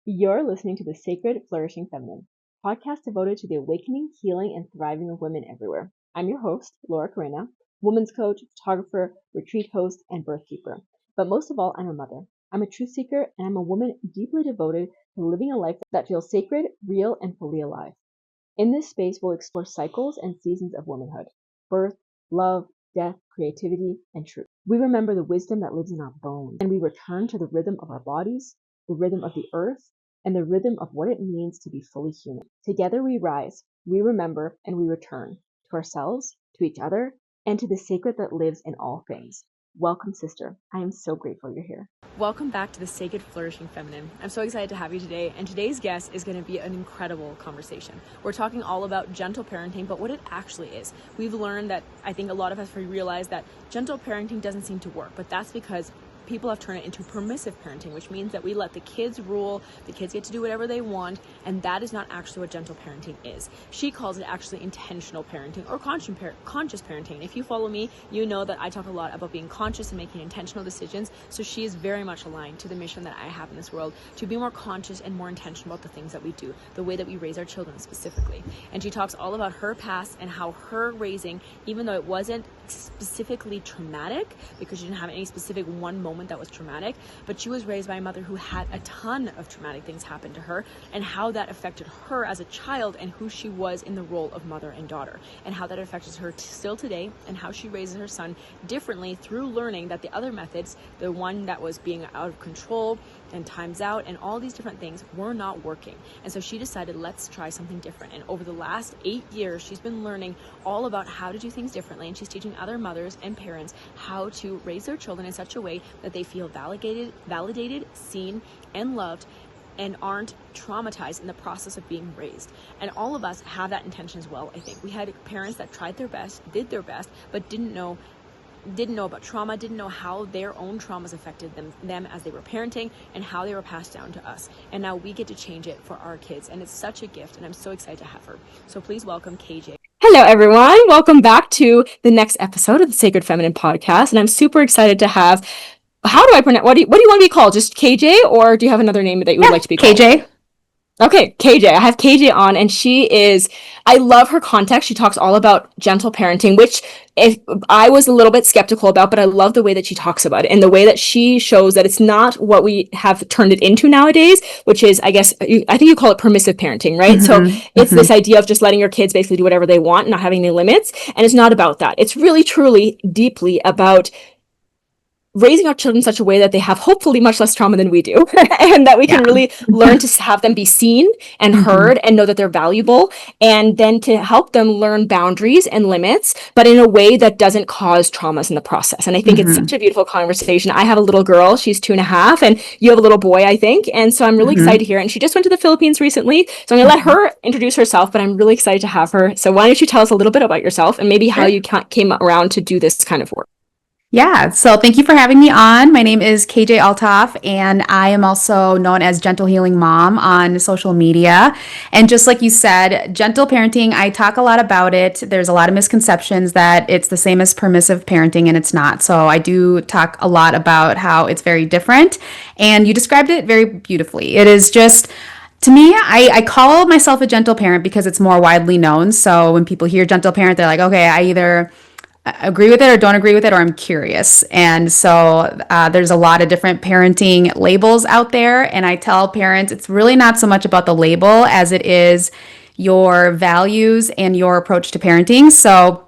You're listening to the Sacred Flourishing Feminine, podcast devoted to the awakening, healing, and thriving of women everywhere. I'm your host, Laura Carina, women's coach, photographer, retreat host, and birth keeper. But most of all, I'm a mother. I'm a truth seeker, and I'm a woman deeply devoted to living a life that feels sacred, real, and fully alive. In this space, we'll explore cycles and seasons of womanhood: birth, love, death, creativity, and truth. We remember the wisdom that lives in our bones, and we return to the rhythm of our bodies, the rhythm of the earth, and the rhythm of what it means to be fully human. Together we rise, we remember, and we return to ourselves, to each other, and to the sacred that lives in all things. Welcome, sister. I am so grateful you're here. Welcome back to the Sacred Flourishing Feminine. I'm so excited to have you today, and today's guest is going to be an incredible conversation. We're talking all about gentle parenting, but what it actually is. We've learned that I think a lot of us realize that gentle parenting doesn't seem to work, but that's because people have turned it into permissive parenting, which means that we let the kids rule, the kids get to do whatever they want, and that is not actually what gentle parenting is. She calls it actually intentional parenting or conscious parenting. And if you follow me, you know that I talk a lot about being conscious and making intentional decisions, so she is very much aligned to the mission that I have in this world, to be more conscious and more intentional about the things that we do, the way that we raise our children specifically. And she talks all about her past and how her raising, even though it wasn't specifically traumatic, because she didn't have any specific one moment that was traumatic, but she was raised by a mother who had a ton of traumatic things happen to her, and how that affected her as a child and who she was in the role of mother and daughter, and how that affects her still today, and how she raises her son differently through learning that the other methods, the one that was being out of control and times out and all these different things, were not working. And so she decided, let's try something different. And over the last 8 years, she's been learning all about how to do things differently, and she's teaching other mothers and parents how to raise their children in such a way that they feel validated, seen, and loved, and aren't traumatized in the process of being raised. And all of us have that intention as well. I think we had parents that tried their best, did their best, but didn't know about trauma, didn't know how their own traumas affected them as they were parenting, and how they were passed down to us. And now we get to change it for our kids, and it's such a gift, and I'm so excited to have her. So please welcome KJ. Hello, everyone. Welcome back to the next episode of the Sacred Feminine podcast. And I'm super excited to have, how do I pronounce, what do you want to be called? Just KJ, or do you have another name that you would like to be called? KJ. Okay, KJ. I have KJ on, and I love her context. She talks all about gentle parenting, which if I was a little bit skeptical about, but I love the way that she talks about it and the way that she shows that it's not what we have turned it into nowadays, which is, I guess, I think you call it permissive parenting, right? So it's this idea of just letting your kids basically do whatever they want, not having any limits. And it's not about that. It's really, truly, deeply about raising our children in such a way that they have hopefully much less trauma than we do, and that we can really learn to have them be seen and heard and know that they're valuable, and then to help them learn boundaries and limits, but in a way that doesn't cause traumas in the process. And I think it's such a beautiful conversation. I have a little girl, she's 2.5, and you have a little boy, I think. And so I'm really excited to hear. And she just went to the Philippines recently. So I'm going to let her introduce herself, but I'm really excited to have her. So why don't you tell us a little bit about yourself and maybe how you came around to do this kind of work? Yeah, so thank you for having me on. My name is KJ Althoff, and I am also known as Gentle Healing Mom on social media. And just like you said, gentle parenting, I talk a lot about it. There's a lot of misconceptions that it's the same as permissive parenting, and it's not. So I do talk a lot about how it's very different, and you described it very beautifully. It is just, to me, I call myself a gentle parent because it's more widely known. So when people hear gentle parent, they're like, okay, I either agree with it or don't agree with it, or I'm curious. And so there's a lot of different parenting labels out there. And I tell parents it's really not so much about the label as it is your values and your approach to parenting. So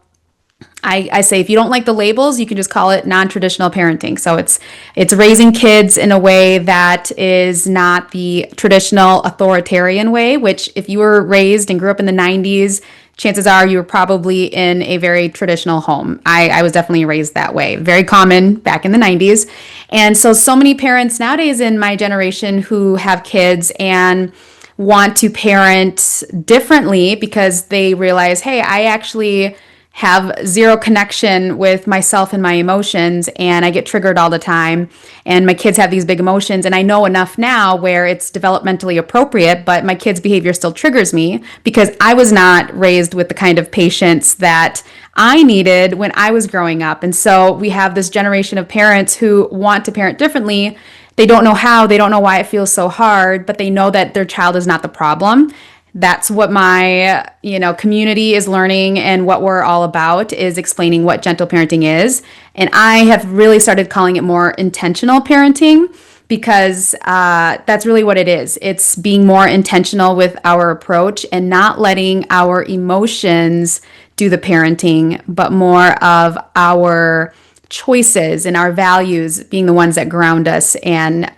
I say if you don't like the labels, you can just call it non-traditional parenting. So it's raising kids in a way that is not the traditional authoritarian way, which if you were raised and grew up in the 90s, chances are you were probably in a very traditional home. I was definitely raised that way. Very common back in the 90s. And so many parents nowadays in my generation who have kids and want to parent differently because they realize, hey, I actually have zero connection with myself and my emotions, and I get triggered all the time, and my kids have these big emotions, and I know enough now where it's developmentally appropriate, but my kid's behavior still triggers me because I was not raised with the kind of patience that I needed when I was growing up. And so we have this generation of parents who want to parent differently, they don't know how, they don't know why it feels so hard, but they know that their child is not the problem. That's what my, community is learning, and what we're all about is explaining what gentle parenting is. And I have really started calling it more intentional parenting, because that's really what it is. It's being more intentional with our approach and not letting our emotions do the parenting, but more of our choices and our values being the ones that ground us, and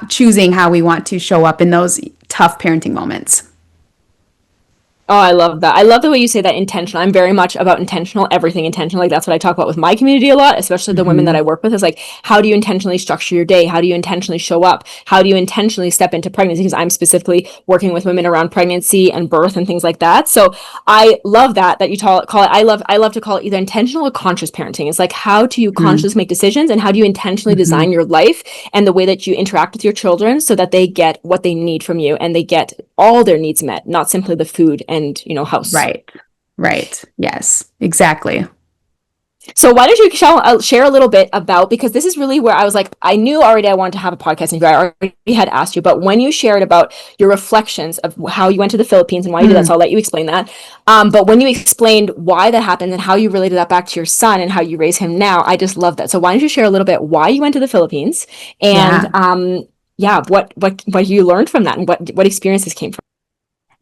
choosing how we want to show up in those tough parenting moments. Oh, I love that. I love the way you say that, intentional. I'm very much about intentional, everything intentional. Like, that's what I talk about with my community a lot, especially the women that I work with, is like, how do you intentionally structure your day? How do you intentionally show up? How do you intentionally step into pregnancy? Because I'm specifically working with women around pregnancy and birth and things like that. So I love that you call it, I love to call it either intentional or conscious parenting. It's like, how do you consciously make decisions, and how do you intentionally design your life and the way that you interact with your children so that they get what they need from you, and they get all their needs met, not simply the food and house. Right. Yes, exactly. So why don't you share a little bit about, because this is really where I was like, I knew already I wanted to have a podcast interview. I already had asked you, but when you shared about your reflections of how you went to the Philippines and why you did that, so I'll let you explain that. But when you explained why that happened and how you related that back to your son and how you raise him now, I just love that. So why don't you share a little bit why you went to the Philippines, and what you learned from that, and what experiences came from.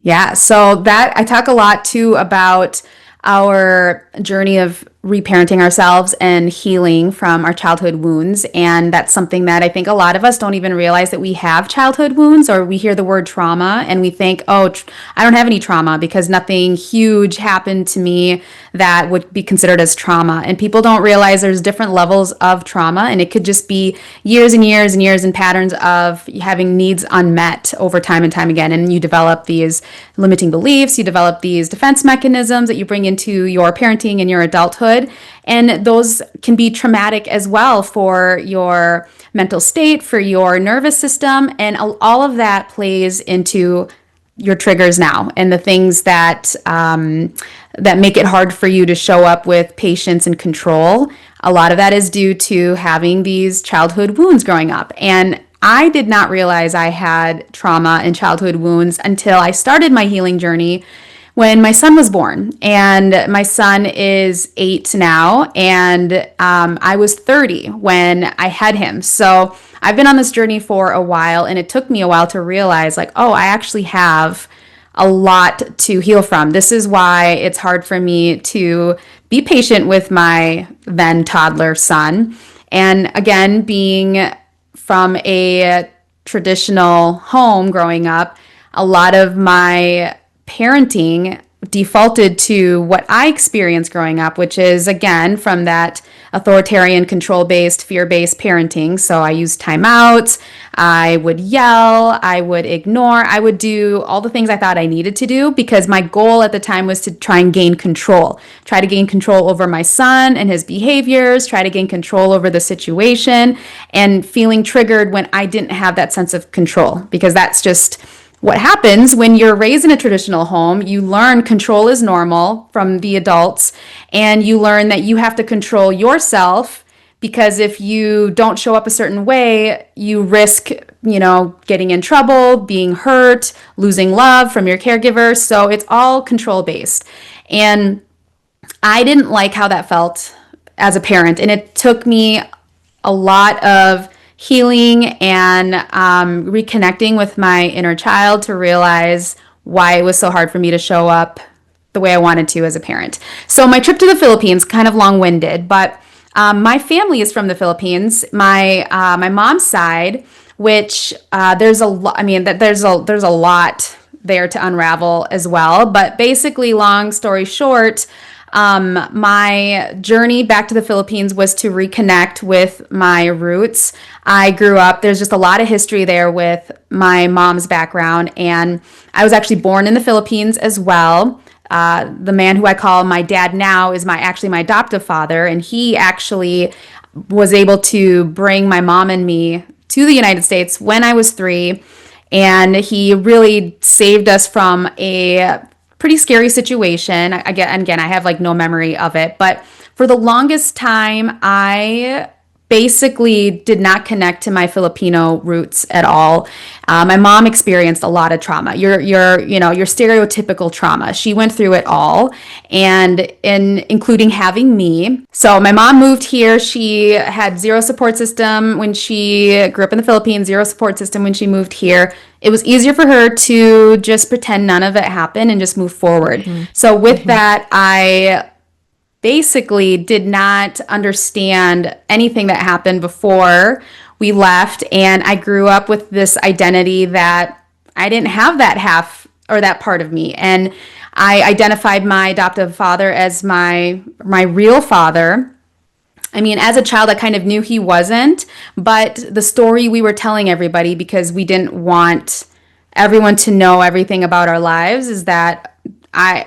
Yeah, so that I talk a lot too about our journey of reparenting ourselves and healing from our childhood wounds. And that's something that I think a lot of us don't even realize, that we have childhood wounds, or we hear the word trauma and we think, oh, I don't have any trauma because nothing huge happened to me that would be considered as trauma. And people don't realize there's different levels of trauma, and it could just be years and years and years and patterns of having needs unmet over time and time again. And you develop these limiting beliefs, you develop these defense mechanisms that you bring into your parenting and your adulthood. And those can be traumatic as well for your mental state, for your nervous system. And all of that plays into your triggers now, and the things that that make it hard for you to show up with patience and control. A lot of that is due to having these childhood wounds growing up. And I did not realize I had trauma and childhood wounds until I started my healing journey when my son was born. And my son is 8 now, and I was 30 when I had him. So I've been on this journey for a while, and it took me a while to realize, like, oh, I actually have a lot to heal from. This is why it's hard for me to be patient with my then toddler son. And again, being from a traditional home growing up, a lot of my parenting defaulted to what I experienced growing up, which is, again, from that authoritarian, control-based, fear-based parenting. So I used timeouts, I would yell, I would ignore, I would do all the things I thought I needed to do, because my goal at the time was to try and gain control, try to gain control over my son and his behaviors, try to gain control over the situation, and feeling triggered when I didn't have that sense of control, because that's just what happens when you're raised in a traditional home. You learn control is normal from the adults, and you learn that you have to control yourself, because if you don't show up a certain way, you risk, getting in trouble, being hurt, losing love from your caregiver. So it's all control based. And I didn't like how that felt as a parent. And it took me a lot of healing and reconnecting with my inner child to realize why it was so hard for me to show up the way I wanted to as a parent. So my trip to the Philippines, kind of long-winded, but my family is from the Philippines. My mom's side, which there's a lot. I mean, there's a lot there to unravel as well. But basically, long story short, my journey back to the Philippines was to reconnect with my roots. I grew up, there's just a lot of history there with my mom's background, and I was actually born in the Philippines as well. The man who I call my dad now is actually my adoptive father, and he actually was able to bring my mom and me to the United States when I was 3, and he really saved us from a pretty scary situation. Again, I have no memory of it, but for the longest time, I basically did not connect to my Filipino roots at all. My mom experienced a lot of trauma. Your stereotypical trauma. She went through it all, and including having me. So my mom moved here. She had zero support system when she grew up in the Philippines. Zero support system when she moved here. It was easier for her to just pretend none of it happened and just move forward. So with that, I basically did not understand anything that happened before we left. And I grew up with this identity that I didn't have that half or that part of me. And I identified my adoptive father as my real father. I mean, as a child, I kind of knew he wasn't, but the story we were telling everybody, because we didn't want everyone to know everything about our lives, is that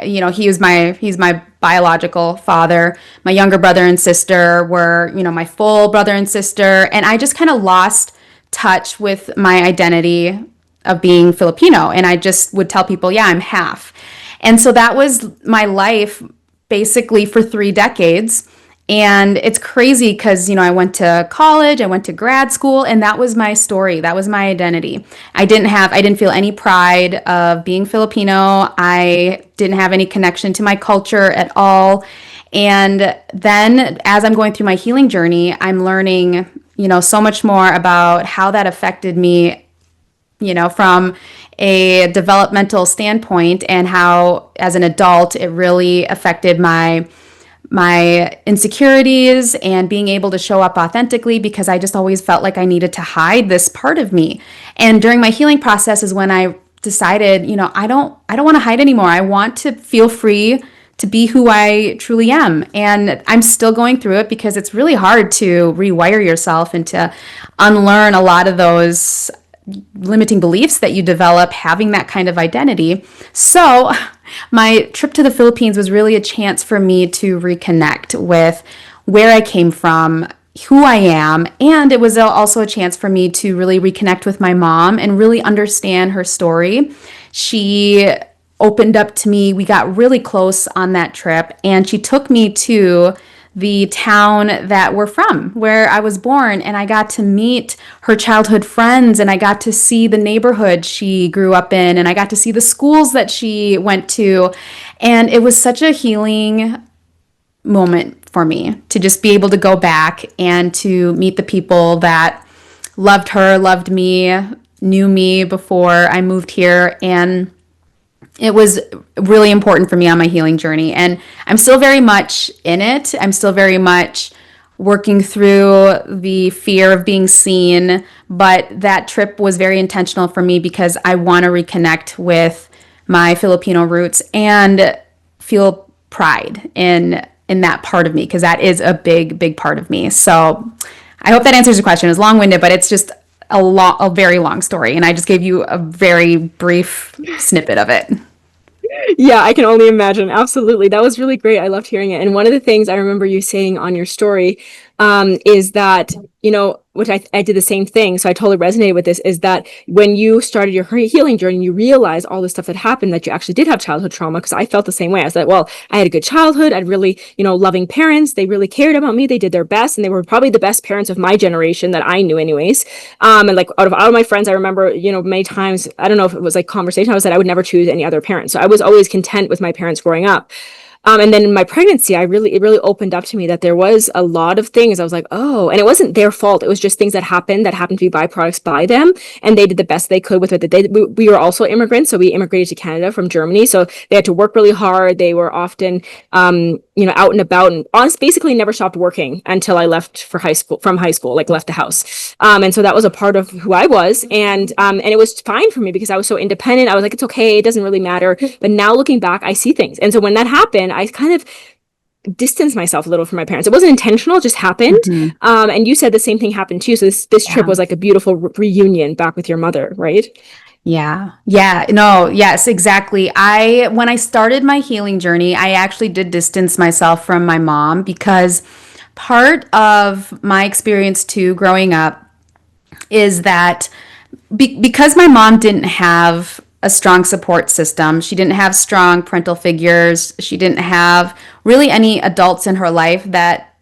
he's my biological father. My younger brother and sister were, my full brother and sister. And I just kind of lost touch with my identity of being Filipino. And I just would tell people, yeah, I'm half. And so that was my life basically for 3 decades. And it's crazy because, I went to college, I went to grad school, and that was my story. That was my identity. I didn't feel any pride of being Filipino. I didn't have any connection to my culture at all. And then as I'm going through my healing journey, I'm learning, so much more about how that affected me, from a developmental standpoint, and how as an adult, it really affected my insecurities and being able to show up authentically, because I just always felt like I needed to hide this part of me. And during my healing process is when I decided, I don't want to hide anymore. I want to feel free to be who I truly am. And I'm still going through it, because it's really hard to rewire yourself and to unlearn a lot of those limiting beliefs that you develop having that kind of identity. So my trip to the Philippines was really a chance for me to reconnect with where I came from, who I am, and it was also a chance for me to really reconnect with my mom and really understand her story. She opened up to me. We got really close on that trip, and she took me to the town that we're from, where I was born, and I got to meet her childhood friends, and I got to see the neighborhood she grew up in, and I got to see the schools that she went to. And it was such a healing moment for me to just be able to go back and to meet the people that loved her, loved me, knew me before I moved here. And it was really important for me on my healing journey. And I'm still very much in it. I'm still very much working through the fear of being seen. But that trip was very intentional for me, because I want to reconnect with my Filipino roots and feel pride in that part of me, because that is a big, big part of me. So I hope that answers your question. It's long-winded, but it's just a very long story. And I just gave you a very brief snippet of it. Yeah, I can only imagine. Absolutely. That was really great. I loved hearing it. And one of the things I remember you saying on your story is that, which I did the same thing. So I totally resonated with this, is that when you started your healing journey, you realized all the stuff that happened, that you actually did have childhood trauma. Because I felt the same way. I was like, well, I had a good childhood. I had really, loving parents. They really cared about me. They did their best. And they were probably the best parents of my generation that I knew anyways. And like out of all of my friends, I remember, many times, I don't know if it was like conversation, I was that I would never choose any other parent. So I was always content with my parents growing up. And then in my pregnancy, it really opened up to me that there was a lot of things. I was like, oh, and it wasn't their fault. It was just things that happened to be byproducts by them. And they did the best they could with it. We were also immigrants. So we immigrated to Canada from Germany. So they had to work really hard. They were often, out and about, and honestly, basically never stopped working until I left from high school, like left the house. And so that was a part of who I was. And it was fine for me, because I was so independent. I was like, it's okay. It doesn't really matter. But now looking back, I see things. And so when that happened, I kind of distanced myself a little from my parents. It wasn't intentional, it just happened. And you said the same thing happened to you. So this trip was like a beautiful reunion back with your mother, right? Yeah. No, yes, exactly. When I started my healing journey, I actually did distance myself from my mom, because part of my experience too growing up is that because my mom didn't have a strong support system, she didn't have strong parental figures, she didn't have really any adults in her life that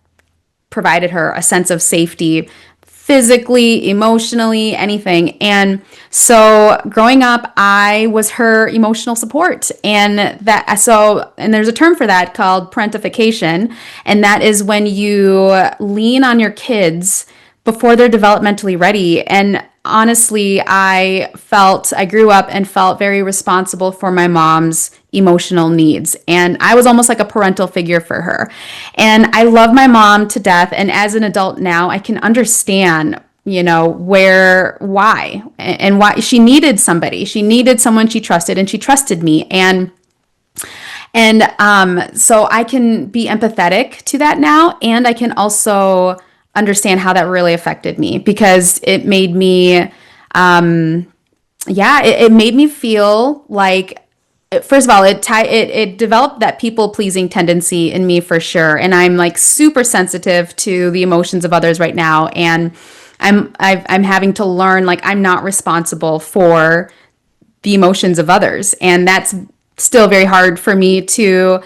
provided her a sense of safety physically, emotionally, anything. And so growing up, I was her emotional support. And there's a term for that called parentification. And that is when you lean on your kids before they're developmentally ready. And honestly, I grew up and felt very responsible for my mom's emotional needs. And I was almost like a parental figure for her. And I love my mom to death. And as an adult now, I can understand, why she needed somebody. She needed someone she trusted, and she trusted me. So I can be empathetic to that now. And I can also understand how that really affected me, because it made me, it made me feel like, first of all, it developed that people pleasing tendency in me for sure. And I'm like super sensitive to the emotions of others right now. And I'm having to learn, like, I'm not responsible for the emotions of others. And that's still very hard for me to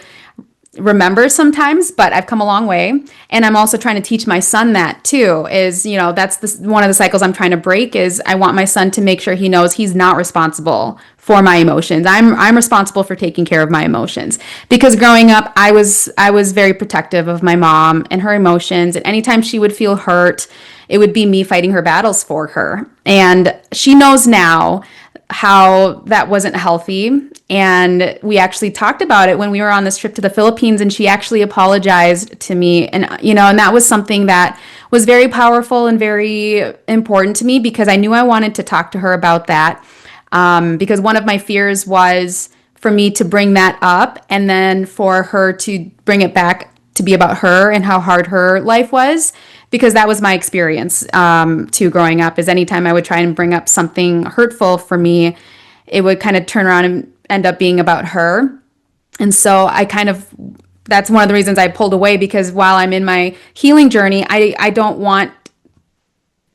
remember sometimes, but I've come a long way. And I'm also trying to teach my son that too, is, that's one of the cycles I'm trying to break. Is I want my son to make sure he knows he's not responsible for my emotions. I'm responsible for taking care of my emotions, because growing up, I was very protective of my mom and her emotions. And anytime she would feel hurt, it would be me fighting her battles for her. And she knows now how that wasn't healthy. And we actually talked about it when we were on this trip to the Philippines, and she actually apologized to me. And, and that was something that was very powerful and very important to me, because I knew I wanted to talk to her about that. Because one of my fears was for me to bring that up and then for her to bring it back to be about her and how hard her life was. Because that was my experience too growing up, is anytime I would try and bring up something hurtful for me, it would kind of turn around and end up being about her. And so that's one of the reasons I pulled away, because while I'm in my healing journey, I don't want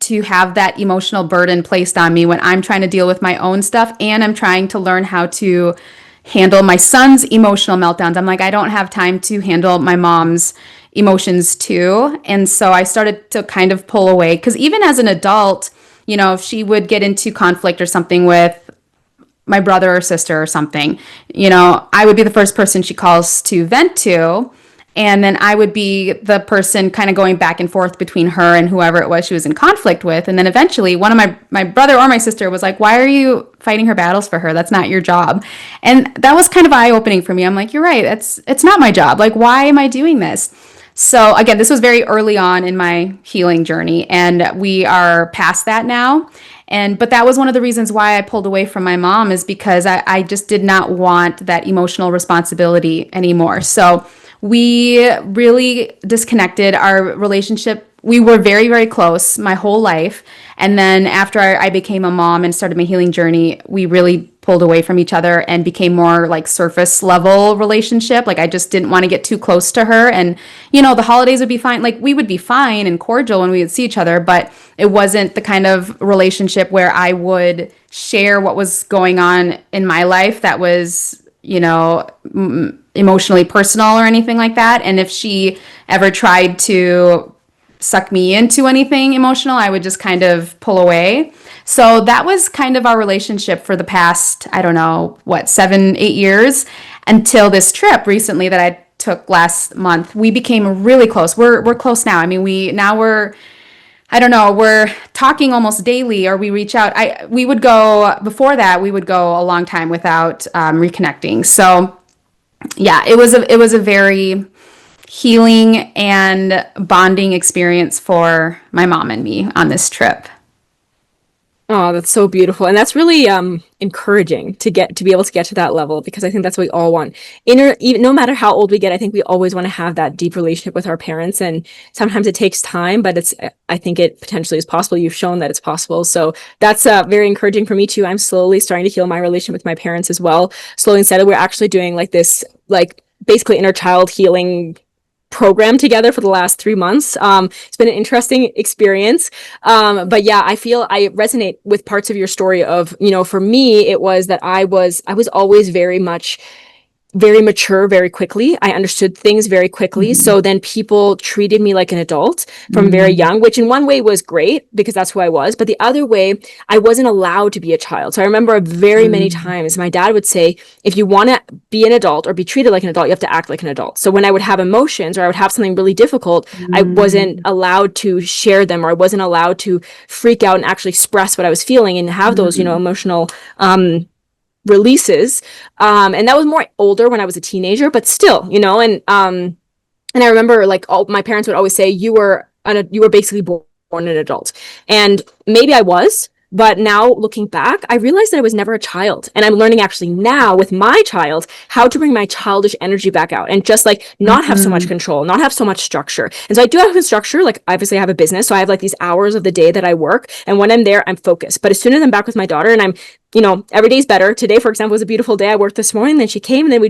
to have that emotional burden placed on me when I'm trying to deal with my own stuff, and I'm trying to learn how to handle my son's emotional meltdowns. I'm like, I don't have time to handle my mom's emotions too. And so I started to kind of pull away, because even as an adult, if she would get into conflict or something with my brother or sister or something, I would be the first person she calls to vent to. And then I would be the person kind of going back and forth between her and whoever it was she was in conflict with. And then eventually one of my brother or my sister was like, why are you fighting her battles for her? That's not your job. And that was kind of eye-opening for me. I'm like, you're right. It's not my job. Like, why am I doing this? So again, this was very early on in my healing journey, and we are past that now. But that was one of the reasons why I pulled away from my mom, is because I just did not want that emotional responsibility anymore. So we really disconnected our relationship. We were very, very close my whole life. And then after I became a mom and started my healing journey, we really pulled away from each other and became more like surface level relationship. Like, I just didn't want to get too close to her. And, the holidays would be fine. Like, we would be fine and cordial when we would see each other, but it wasn't the kind of relationship where I would share what was going on in my life that was, emotionally personal or anything like that. And if she ever tried to suck me into anything emotional, I would just kind of pull away. So that was kind of our relationship for the past, 7, 8 years, until this trip recently that I took last month. We became really close. We're close now. I mean, we're talking almost daily, or we reach out. Before that, we would go a long time without reconnecting. So yeah, it was a very healing and bonding experience for my mom and me on this trip. Oh, that's so beautiful. And that's really encouraging to be able to get to that level, because I think that's what we all want. Even no matter how old we get, I think we always want to have that deep relationship with our parents. And sometimes it takes time, but I think it potentially is possible. You've shown that it's possible. So that's very encouraging for me too. I'm slowly starting to heal my relationship with my parents as well. Slowly and steadily, we're actually doing basically inner child healing program together for the last 3 months. It's been an interesting experience. But yeah, I feel I resonate with parts of your story of, for me, it was that I was always very much very mature very quickly. I understood things very quickly. So then people treated me like an adult from very young, which in one way was great because that's who I was. But the other way, I wasn't allowed to be a child. So I remember very many times my dad would say, if you want to be an adult or be treated like an adult, you have to act like an adult. So when I would have emotions or I would have something really difficult, I wasn't allowed to share them, or I wasn't allowed to freak out and actually express what I was feeling and have those, emotional releases. And that was more older when I was a teenager, but still, and I remember like my parents would always say, you were basically born an adult. And maybe I was, but now looking back, I realized that I was never a child. And I'm learning actually now with my child, how to bring my childish energy back out and just like not have so much control, not have so much structure. And so I do have a structure, like obviously I have a business. So I have like these hours of the day that I work. And when I'm there, I'm focused. But as soon as I'm back with my daughter and I'm every day's better. Today, for example, was a beautiful day. I worked this morning, then she came, and then we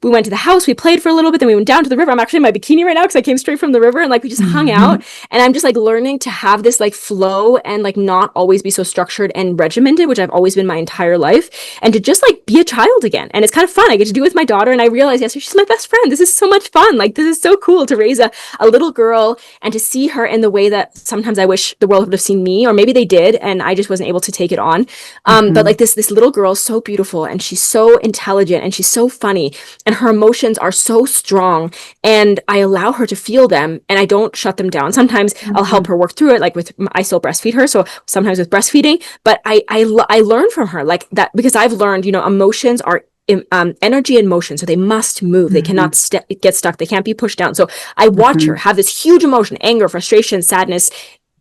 went to the house, we played for a little bit, then we went down to the river. I'm actually in my bikini right now because I came straight from the river, and like we just hung out. And I'm just like learning to have this like flow and like not always be so structured and regimented, which I've always been my entire life, and to just like be a child again. And it's kind of fun. I get to do it with my daughter, and I realized yesterday she's my best friend. This is so much fun. Like this is so cool to raise a little girl and to see her in the way that sometimes I wish the world would have seen me, or maybe they did, and I just wasn't able to take it on. But like this little girl is so beautiful, and she's so intelligent, and she's so funny, and her emotions are so strong, and I allow her to feel them, and I don't shut them down. Sometimes I'll help her work through it, like I still breastfeed her, so sometimes with breastfeeding, but I learn from her like that, because I've learned, emotions are energy and motion, so they must move. They cannot get stuck. They can't be pushed down. So I watch her have this huge emotion, anger, frustration, sadness,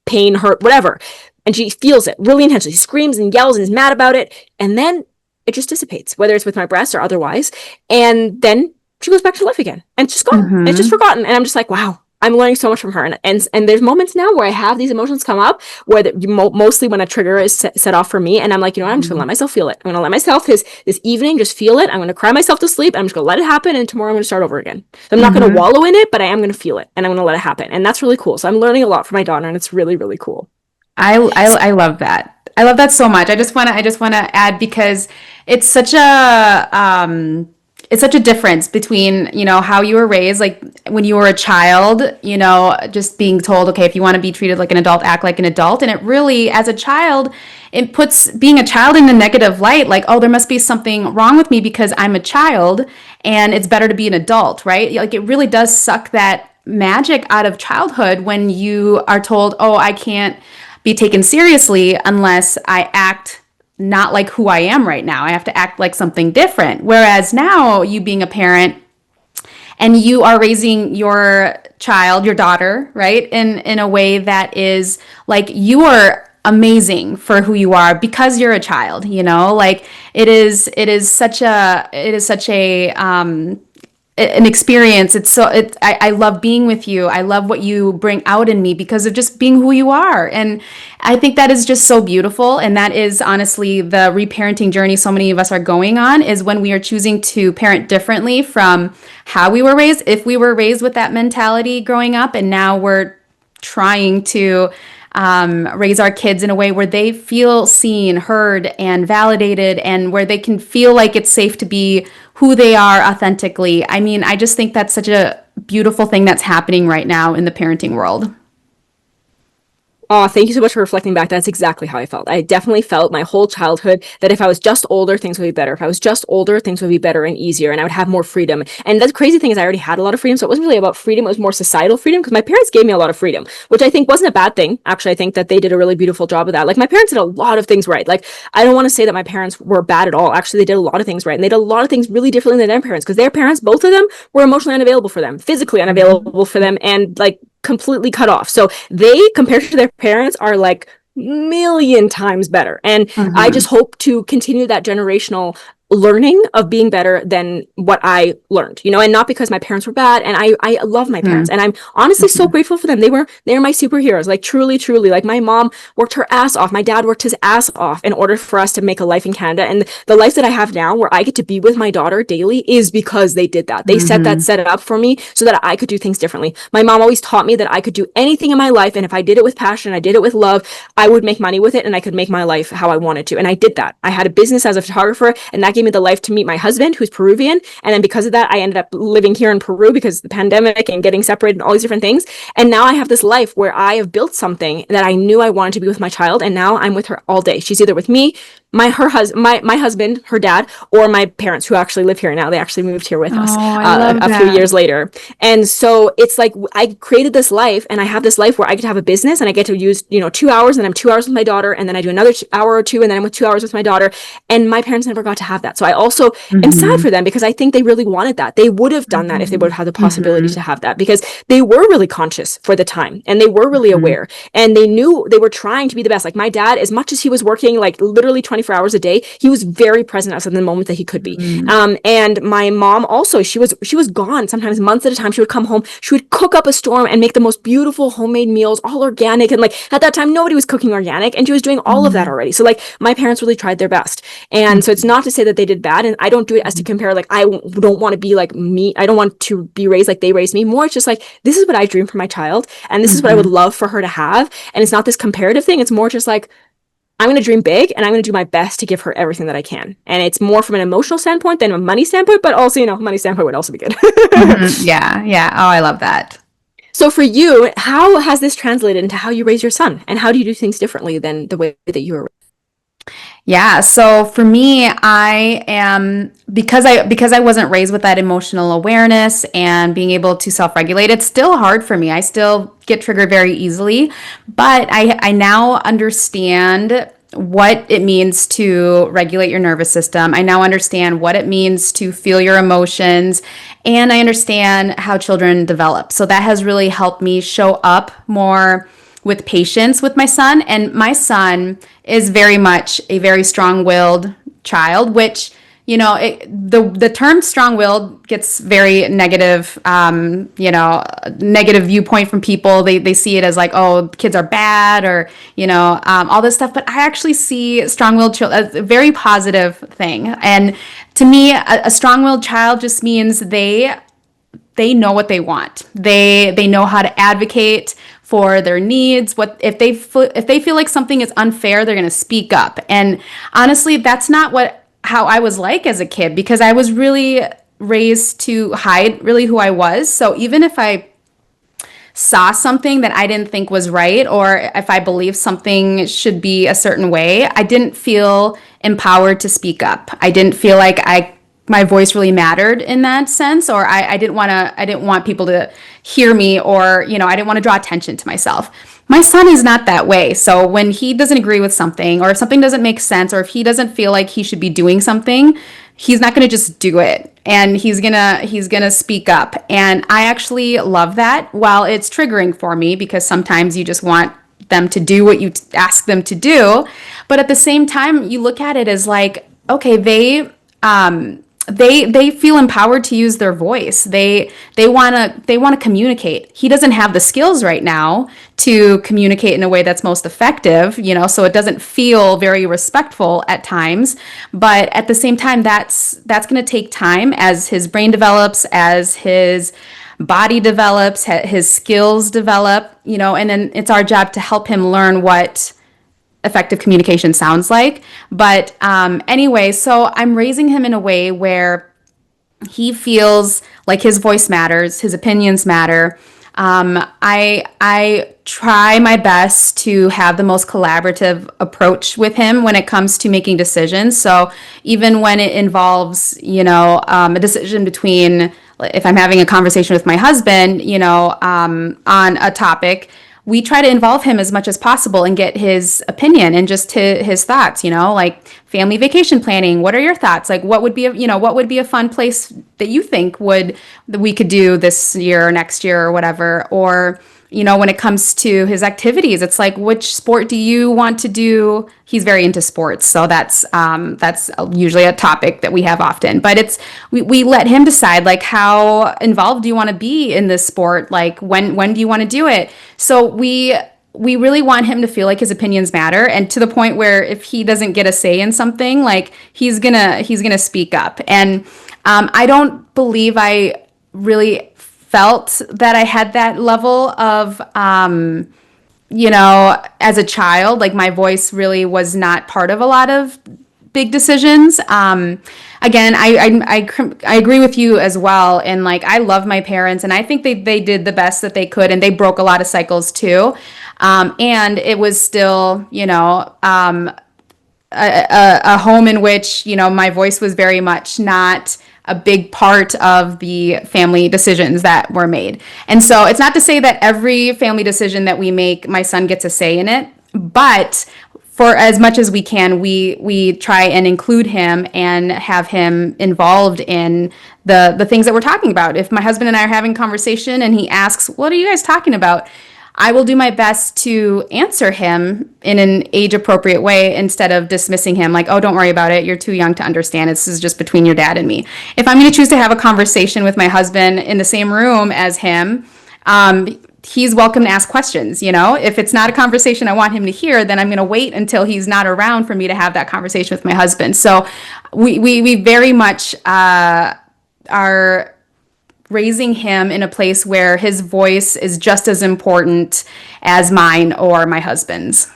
pain, hurt, whatever. And she feels it really intensely. She screams and yells and is mad about it. And then it just dissipates, whether it's with my breast or otherwise. And then she goes back to life again. And it's just gone. It's just forgotten. And I'm just like, wow, I'm learning so much from her. And there's moments now where I have these emotions come up, where mostly when a trigger is set off for me. And I'm like, I'm just going to let myself feel it. I'm going to let myself this evening just feel it. I'm going to cry myself to sleep. I'm just going to let it happen. And tomorrow I'm going to start over again. So I'm not going to wallow in it, but I am going to feel it. And I'm going to let it happen. And that's really cool. So I'm learning a lot from my daughter, and it's really, really cool. I love that. I love that so much. I just want to add, because it's such a difference between, how you were raised, like when you were a child, just being told, okay, if you want to be treated like an adult, act like an adult. And it really, as a child, it puts being a child in a negative light, like, oh, there must be something wrong with me because I'm a child and it's better to be an adult, right? Like it really does suck that magic out of childhood when you are told, oh, I can't be taken seriously unless I act not like who I am right now. I have to act like something different. Whereas now, you being a parent and you are raising your child, your daughter, right, in a way that is like, you are amazing for who you are because you're a child, like it is such a an experience. I love being with you. I love what you bring out in me because of just being who you are. And I think that is just so beautiful. And that is honestly the reparenting journey so many of us are going on, is when we are choosing to parent differently from how we were raised. If we were raised with that mentality growing up, and now we're trying to raise our kids in a way where they feel seen, heard, and validated, and where they can feel like it's safe to be who they are authentically. I mean, I just think that's such a beautiful thing that's happening right now in the parenting world. Oh, thank you so much for reflecting back. That's exactly how I felt. I definitely felt my whole childhood that if I was just older, things would be better. If I was just older, things would be better and easier, and I would have more freedom. And the crazy thing is I already had a lot of freedom, so it wasn't really about freedom. It was more societal freedom, because my parents gave me a lot of freedom, which I think wasn't a bad thing. Actually, I think that they did a really beautiful job of that. Like, my parents did a lot of things right. Like, I don't want to say that my parents were bad at all. Actually, they did a lot of things right, and they did a lot of things really differently than their parents, because their parents, both of them, were emotionally unavailable for them, physically unavailable for them, and like completely cut off. So they, compared to their parents, are like million times better. And I just hope to continue that generational learning of being better than what I learned, and not because my parents were bad. And I love my parents, and I'm honestly so grateful for them. They're my superheroes, like truly, like my mom worked her ass off. My dad worked his ass off in order for us to make a life in Canada. And the life that I have now, where I get to be with my daughter daily, is because they did that. They set it up for me so that I could do things differently. My mom always taught me that I could do anything in my life. And if I did it with passion, I did it with love, I would make money with it, and I could make my life how I wanted to. And I did that. I had a business as a photographer, and that gave gave me the life to meet my husband, who's Peruvian. And then because of that, I ended up living here in Peru because of the pandemic and getting separated and all these different things. And now I have this life where I have built something that I knew I wanted to be with my child. And now I'm with her all day. She's either with me, my husband, her dad, or my parents who actually live here now. They actually moved here with us a few years later. And so it's like I created this life, and I have this life where I get to have a business and I get to use, 2 hours, and I'm 2 hours with my daughter, and then I do another hour or two, and then I'm with 2 hours with my daughter. And my parents never got to have that. So I also am sad for them because I think they really wanted that. They would have done that if they would have had the possibility to have that, because they were really conscious for the time, and they were really aware, and they knew they were trying to be the best. Like my dad, as much as he was working like literally 24 hours a day, he was very present at the moment that he could be. And my mom also, she was gone sometimes months at a time. She would come home, she would cook up a storm and make the most beautiful homemade meals, all organic. And like at that time, nobody was cooking organic, and she was doing all of that already. So like my parents really tried their best. And so it's not to say that they did bad. And I don't do it as to compare, like, I don't want to be like me. I don't want to be raised like they raised me. More, it's just like, this is what I dream for my child, and this is what I would love for her to have. And it's not this comparative thing. It's more just like, I'm going to dream big, and I'm going to do my best to give her everything that I can. And it's more from an emotional standpoint than a money standpoint, but also, money standpoint would also be good. Yeah. Oh, I love that. So for you, how has this translated into how you raise your son, and how do you do things differently than the way that you were raised? Yeah, so for me, I am because I wasn't raised with that emotional awareness and being able to self-regulate, it's still hard for me. I still get triggered very easily, but I now understand what it means to regulate your nervous system. I now understand what it means to feel your emotions, and I understand how children develop. So that has really helped me show up more with patience with my son. And my son is very much a very strong-willed child, which, the term strong-willed gets very negative, negative viewpoint from people. They see it as like, oh, kids are bad, or, all this stuff. But I actually see strong-willed children as a very positive thing. And to me, a strong-willed child just means they know what they want. They know how to advocate for their needs. What if they feel like something is unfair, they're going to speak up. And honestly, that's not how I was like as a kid, because I was really raised to hide really who I was. So even if I saw something that I didn't think was right, or if I believed something should be a certain way, I didn't feel empowered to speak up. I didn't feel like my voice really mattered in that sense, or I didn't want people to hear me, or, I didn't want to draw attention to myself. My son is not that way. So when he doesn't agree with something, or if something doesn't make sense, or if he doesn't feel like he should be doing something, he's not going to just do it, and he's going to speak up. And I actually love that. While it's triggering for me, because sometimes you just want them to do what you ask them to do, but at the same time, you look at it as like, okay, they feel empowered to use their voice. They want to communicate. He doesn't have the skills right now to communicate in a way that's most effective, so it doesn't feel very respectful at times. But at the same time, that's going to take time as his brain develops, as his body develops, his skills develop, and then it's our job to help him learn what effective communication sounds like. But anyway, so I'm raising him in a way where he feels like his voice matters, his opinions matter. I try my best to have the most collaborative approach with him when it comes to making decisions. So even when it involves, a decision between, if I'm having a conversation with my husband, on a topic, we try to involve him as much as possible and get his opinion and just his thoughts, like family vacation planning. What are your thoughts? Like, what would be a fun place that you think that we could do this year or next year or whatever? Or, when it comes to his activities, it's like, which sport do you want to do? He's very into sports, so that's usually a topic that we have often. But we let him decide, like, how involved do you want to be in this sport? Like, when do you want to do it? So we really want him to feel like his opinions matter, and to the point where if he doesn't get a say in something, like, he's gonna speak up. And I don't believe I really felt that I had that level of, as a child. Like, my voice really was not part of a lot of big decisions. Again, I agree with you as well. And like, I love my parents, and I think they did the best that they could, and they broke a lot of cycles too. And it was still, a home in which, my voice was very much not a big part of the family decisions that were made. And so it's not to say that every family decision that we make, my son gets a say in it, but for as much as we can, we try and include him and have him involved in the things that we're talking about. If my husband and I are having conversation and he asks, "What are you guys talking about?" I will do my best to answer him in an age appropriate way instead of dismissing him like, "Oh, don't worry about it. You're too young to understand. This is just between your dad and me." If I'm going to choose to have a conversation with my husband in the same room as him, he's welcome to ask questions. If it's not a conversation I want him to hear, then I'm going to wait until he's not around for me to have that conversation with my husband. So we very much are raising him in a place where his voice is just as important as mine or my husband's.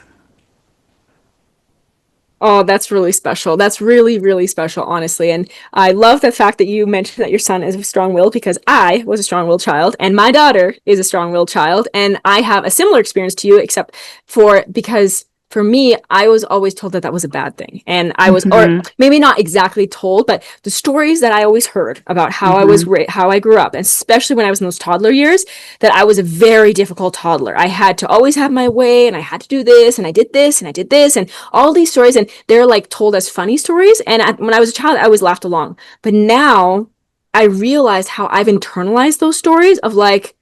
Oh, that's really special. That's really, really special, honestly. And I love the fact that you mentioned that your son is strong-willed, because I was a strong-willed child and my daughter is a strong-willed child. And I have a similar experience to you, except because for me, I was always told that was a bad thing. And I was, or maybe not exactly told, but the stories that I always heard about how I was, how I grew up, and especially when I was in those toddler years, that I was a very difficult toddler. I had to always have my way, and I had to do this, and I did this, and I did this, and all these stories, and they're like told as funny stories. And when I was a child, I always laughed along. But now I realize how I've internalized those stories of like,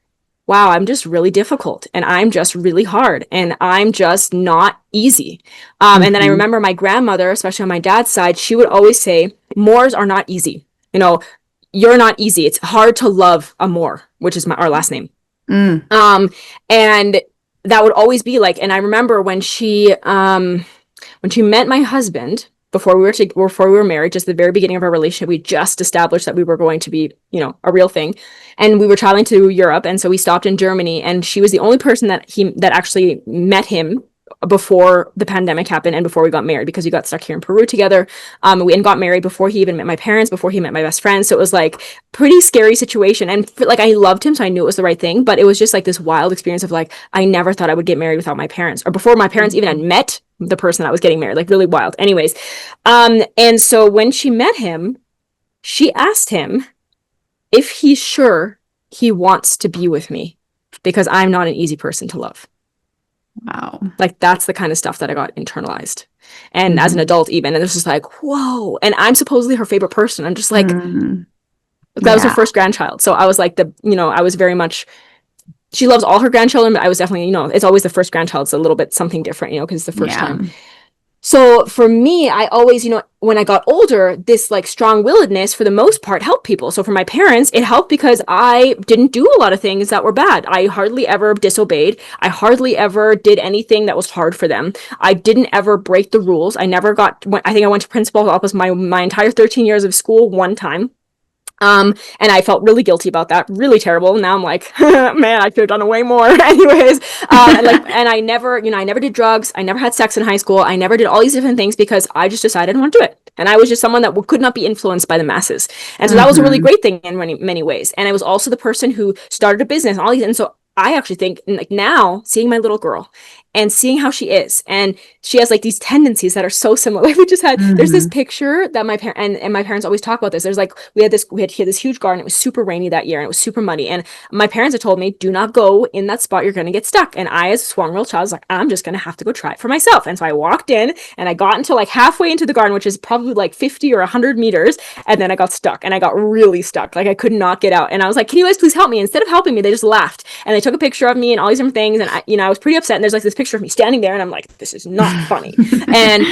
wow, I'm just really difficult, and I'm just really hard, and I'm just not easy. And then I remember my grandmother, especially on my dad's side, she would always say, Moors are not easy. You're not easy. It's hard to love a Moor, which is our last name. And that would always be like, and I remember when she met my husband, before we were married, just the very beginning of our relationship, we just established that we were going to be, a real thing. And we were traveling to Europe. And so we stopped in Germany, and she was the only person that actually met him before the pandemic happened and before we got married, because we got stuck here in Peru together. We got married before he even met my parents, before he met my best friend. So it was like pretty scary situation. And like, I loved him, so I knew it was the right thing, but it was just like this wild experience of like, I never thought I would get married without my parents, or before my parents even had met the person that was getting married, like really wild. Anyways. And so when she met him, she asked him if he's sure he wants to be with me, because I'm not an easy person to love. Wow. Like, that's the kind of stuff that I got internalized. And as an adult even, and it was just like, whoa. And I'm supposedly her favorite person. I'm just like, that was her first grandchild. So I was like, I was very much, she loves all her grandchildren, but I was definitely, it's always the first grandchild. It's a little bit something different, because it's the first time. So for me, I always, when I got older, this like strong-willedness for the most part helped people. So for my parents, it helped because I didn't do a lot of things that were bad. I hardly ever disobeyed. I hardly ever did anything that was hard for them. I didn't ever break the rules. I never I think I went to principal's office my entire 13 years of school one time. And I felt really guilty about that, really terrible. Now I'm like, man, I could have done way more. Anyways, and I never did drugs. I never had sex in high school. I never did all these different things because I just decided I didn't want to do it. And I was just someone that could not be influenced by the masses. And so that was a really great thing in many, many ways. And I was also the person who started a business and all these. And so I actually think, like, now seeing my little girl and seeing how she is, and she has like these tendencies that are so similar. Like, we just had, there's this picture that my parents, and my parents always talk about this. There's like, we had this huge garden. It was super rainy that year and it was super muddy. And my parents had told me, do not go in that spot. You're going to get stuck. And I, as a strong-willed child, was like, I'm just going to have to go try it for myself. And so I walked in and I got into like halfway into the garden, which is probably like 50 or 100 meters. And then I got stuck, and I got really stuck. Like, I could not get out. And I was like, can you guys please help me? Instead of helping me, they just laughed and they took a picture of me and all these different things. And I was pretty upset. And there's like this picture of me standing there, and I'm like, this is not funny. And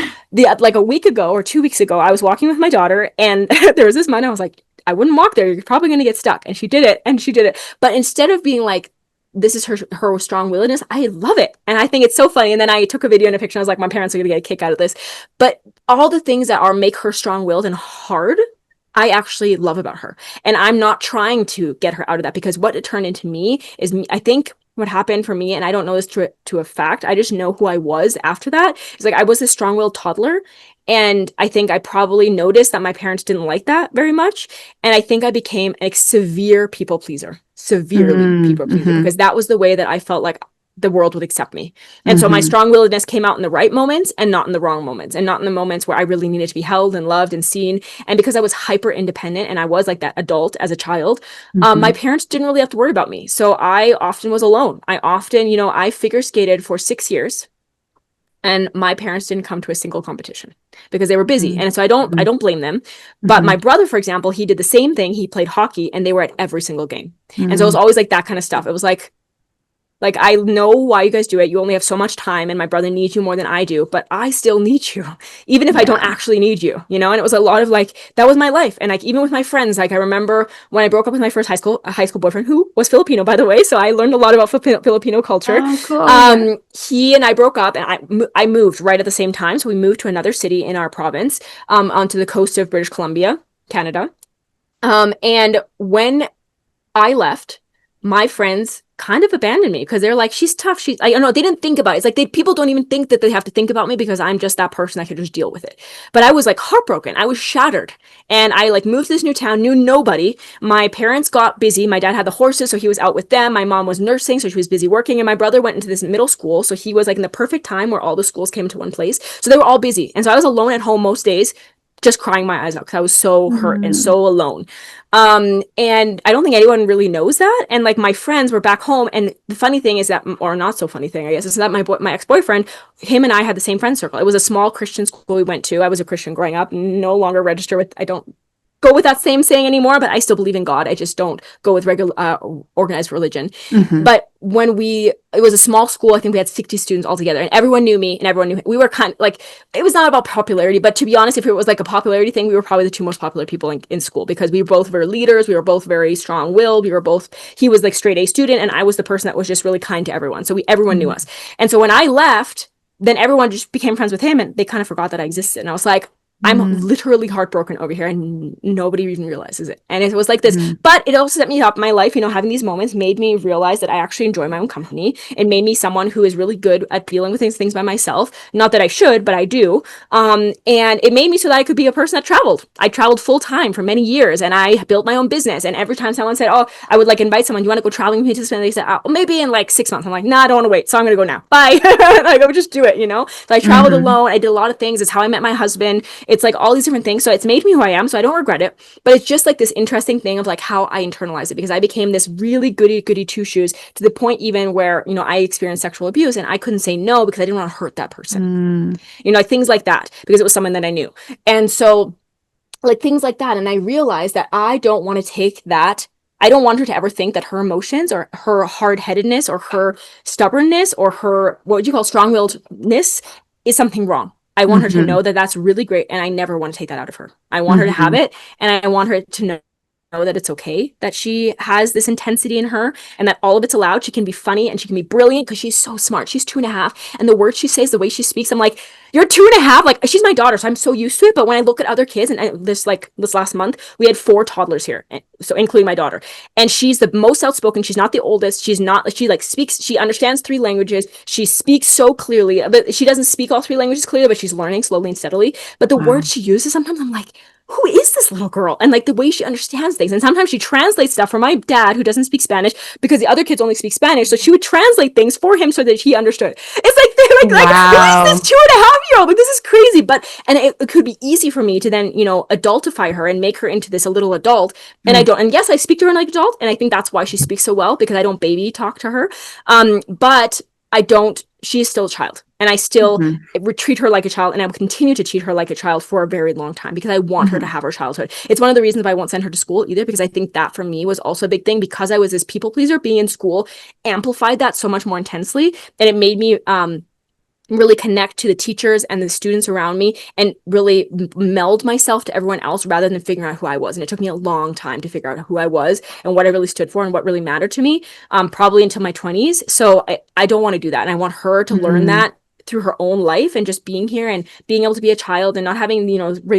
like a week ago or 2 weeks ago, I was walking with my daughter, and there was this mud. I was like, I wouldn't walk there. You're probably going to get stuck. And she did it. But instead of being like, this is her strong-willedness, I love it. And I think it's so funny. And then I took a video and a picture. And I was like, my parents are going to get a kick out of this. But all the things that make her strong-willed and hard, I actually love about her. And I'm not trying to get her out of that, because what it turned into me is, I think what happened for me, and I don't know this to a fact, I just know who I was after that. It's like, I was this strong-willed toddler, And I think I probably noticed that my parents didn't like that very much. And I think I became a severe people pleaser, severely people pleaser, because that was the way that I felt like the world would accept me. And so my strong-willedness came out in the right moments and not in the wrong moments, and not in the moments where I really needed to be held and loved and seen. And because I was hyper independent and I was like that adult as a child, my parents didn't really have to worry about me. So I often was alone. I often, I figure skated for 6 years. And my parents didn't come to a single competition because they were busy. And so I don't blame them. But my brother, for example, he did the same thing. He played hockey and they were at every single game. And so it was always like that kind of stuff. It was like, I know why you guys do it. You only have so much time, and my brother needs you more than I do, but I still need you, even if I don't actually need you, And it was a lot of that was my life. And even with my friends, I remember when I broke up with my first high school boyfriend, who was Filipino, by the way. So I learned a lot about Filipino culture. Oh, cool. He and I broke up, and I moved right at the same time. So we moved to another city in our province, onto the coast of British Columbia, Canada. And when I left, my friends kind of abandoned me because they're like, she's tough. I don't know. They didn't think about it. It's like people don't even think that they have to think about me because I'm just that person that could just deal with it. But I was heartbroken. I was shattered. And I moved to this new town, knew nobody. My parents got busy. My dad had the horses, so he was out with them. My mom was nursing, so she was busy working. And my brother went into this middle school. So he was in the perfect time where all the schools came to one place. So they were all busy. And so I was alone at home most days, just crying my eyes out because I was so hurt and so alone. And I don't think anyone really knows that. And my friends were back home. And the funny thing is that, or not so funny thing, I guess, is that my ex-boyfriend, him and I had the same friend circle. It was a small Christian school we went to. I was a Christian growing up, no longer registered with, I don't go with that same saying anymore, but I still believe in God. I just don't go with regular organized religion. But when it was a small school, I think we had 60 students altogether, and everyone knew me and everyone knew we were kind of it was not about popularity, but to be honest, if it was a popularity thing, we were probably the two most popular people in school because we both were leaders. We were both very strong-willed. He was straight A student, and I was the person that was just really kind to everyone. So everyone knew us. And so when I left, then everyone just became friends with him, and they kind of forgot that I existed. And I was like, I'm literally heartbroken over here, and nobody even realizes it. And it was like this, but it also set me up. My life, having these moments made me realize that I actually enjoy my own company. It made me someone who is really good at dealing with things by myself. Not that I should, but I do. And it made me so that I could be a person that traveled. I traveled full time for many years, and I built my own business. And every time someone said, "Oh, I would invite someone, you want to go traveling with me to spend," they said, "Oh, maybe in 6 months." I'm like, "Nah, I don't want to wait. So I'm going to go now. Bye." I would just do it, So I traveled alone. I did a lot of things. It's how I met my husband. It's all these different things. So it's made me who I am. So I don't regret it. But it's just this interesting thing of how I internalize it, because I became this really goody two shoes to the point even where, I experienced sexual abuse and I couldn't say no because I didn't want to hurt that person. Things like that, because it was someone that I knew. And so things like that. And I realized that I don't want to take that. I don't want her to ever think that her emotions or her hard-headedness or her stubbornness or her, what would you call, strong-willedness is something wrong. I want her to know that that's really great, and I never want to take that out of her. I want her to have it, and I want her to know that it's okay, that she has this intensity in her, and that all of it's allowed. She can be funny and she can be brilliant because she's so smart. She's 2.5, and the words she says, the way she speaks, I'm like, you're 2.5. She's my daughter, so I'm so used to it. But when I look at other kids, and this last month, we had 4 toddlers here, so including my daughter, and she's the most outspoken. She's not the oldest. She speaks. She understands 3 languages. She speaks so clearly, but she doesn't speak all 3 languages clearly. But she's learning slowly and steadily. But the words she uses, sometimes I'm like, who is this little girl? And the way she understands things. And sometimes she translates stuff for my dad, who doesn't speak Spanish, because the other kids only speak Spanish. So she would translate things for him so that he understood. It's Wow. who is this 2.5-year-old? This is crazy. And it could be easy for me to then, adultify her and make her into this a little adult. And I don't. And yes, I speak to her like an adult. And I think that's why she speaks so well, because I don't baby talk to her. But I don't, she's still a child, and I still treat her like a child, and I will continue to treat her like a child for a very long time, because I want her to have her childhood. It's one of the reasons why I won't send her to school either, because I think that for me was also a big thing, because I was this people pleaser. Being in school amplified that so much more intensely, and it made me really connect to the teachers and the students around me, and really meld myself to everyone else rather than figuring out who I was. And it took me a long time to figure out who I was and what I really stood for and what really mattered to me, probably until my 20s. So I don't want to do that. And I want her to learn that through her own life, and just being here and being able to be a child and not having,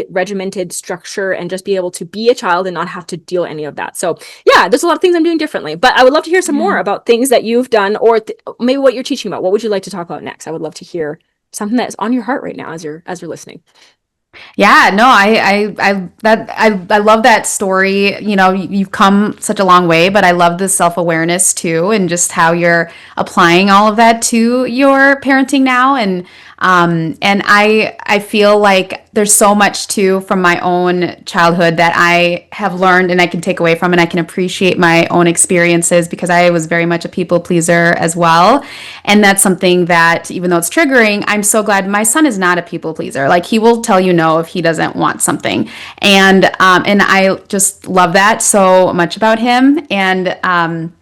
regimented structure, and just be able to be a child and not have to deal any of that. So yeah, there's a lot of things I'm doing differently, but I would love to hear some more about things that you've done, or maybe what you're teaching about. What would you like to talk about next? I would love to hear something that's on your heart right now as you're listening. Yeah, no, I love that story. You know, you've come such a long way, but I love the self-awareness too, and just how you're applying all of that to your parenting now. And I feel like there's so much too from my own childhood that I have learned and I can take away from, and I can appreciate my own experiences because I was very much a people pleaser as well. And that's something that, even though it's triggering, I'm so glad my son is not a people pleaser. Like, he will tell you no if he doesn't want something, and I just love that so much about him. Exactly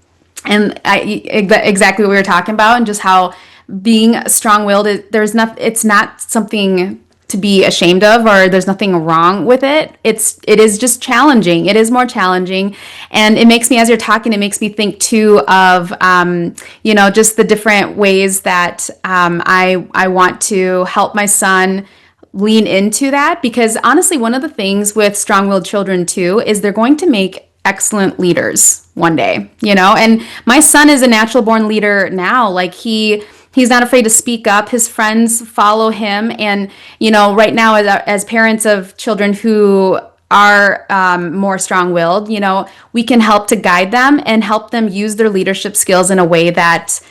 what we were talking about, and just how being strong-willed it's not something to be ashamed of, or there's nothing wrong with it. It is just challenging. It is more challenging, and it makes me, as you're talking, it makes me think too of just the different ways that I want to help my son lean into that, because honestly, one of the things with strong-willed children too is they're going to make excellent leaders one day, and my son is a natural born leader now. Like, he's not afraid to speak up. His friends follow him. And, right now, as parents of children who are more strong-willed, we can help to guide them and help them use their leadership skills in a way that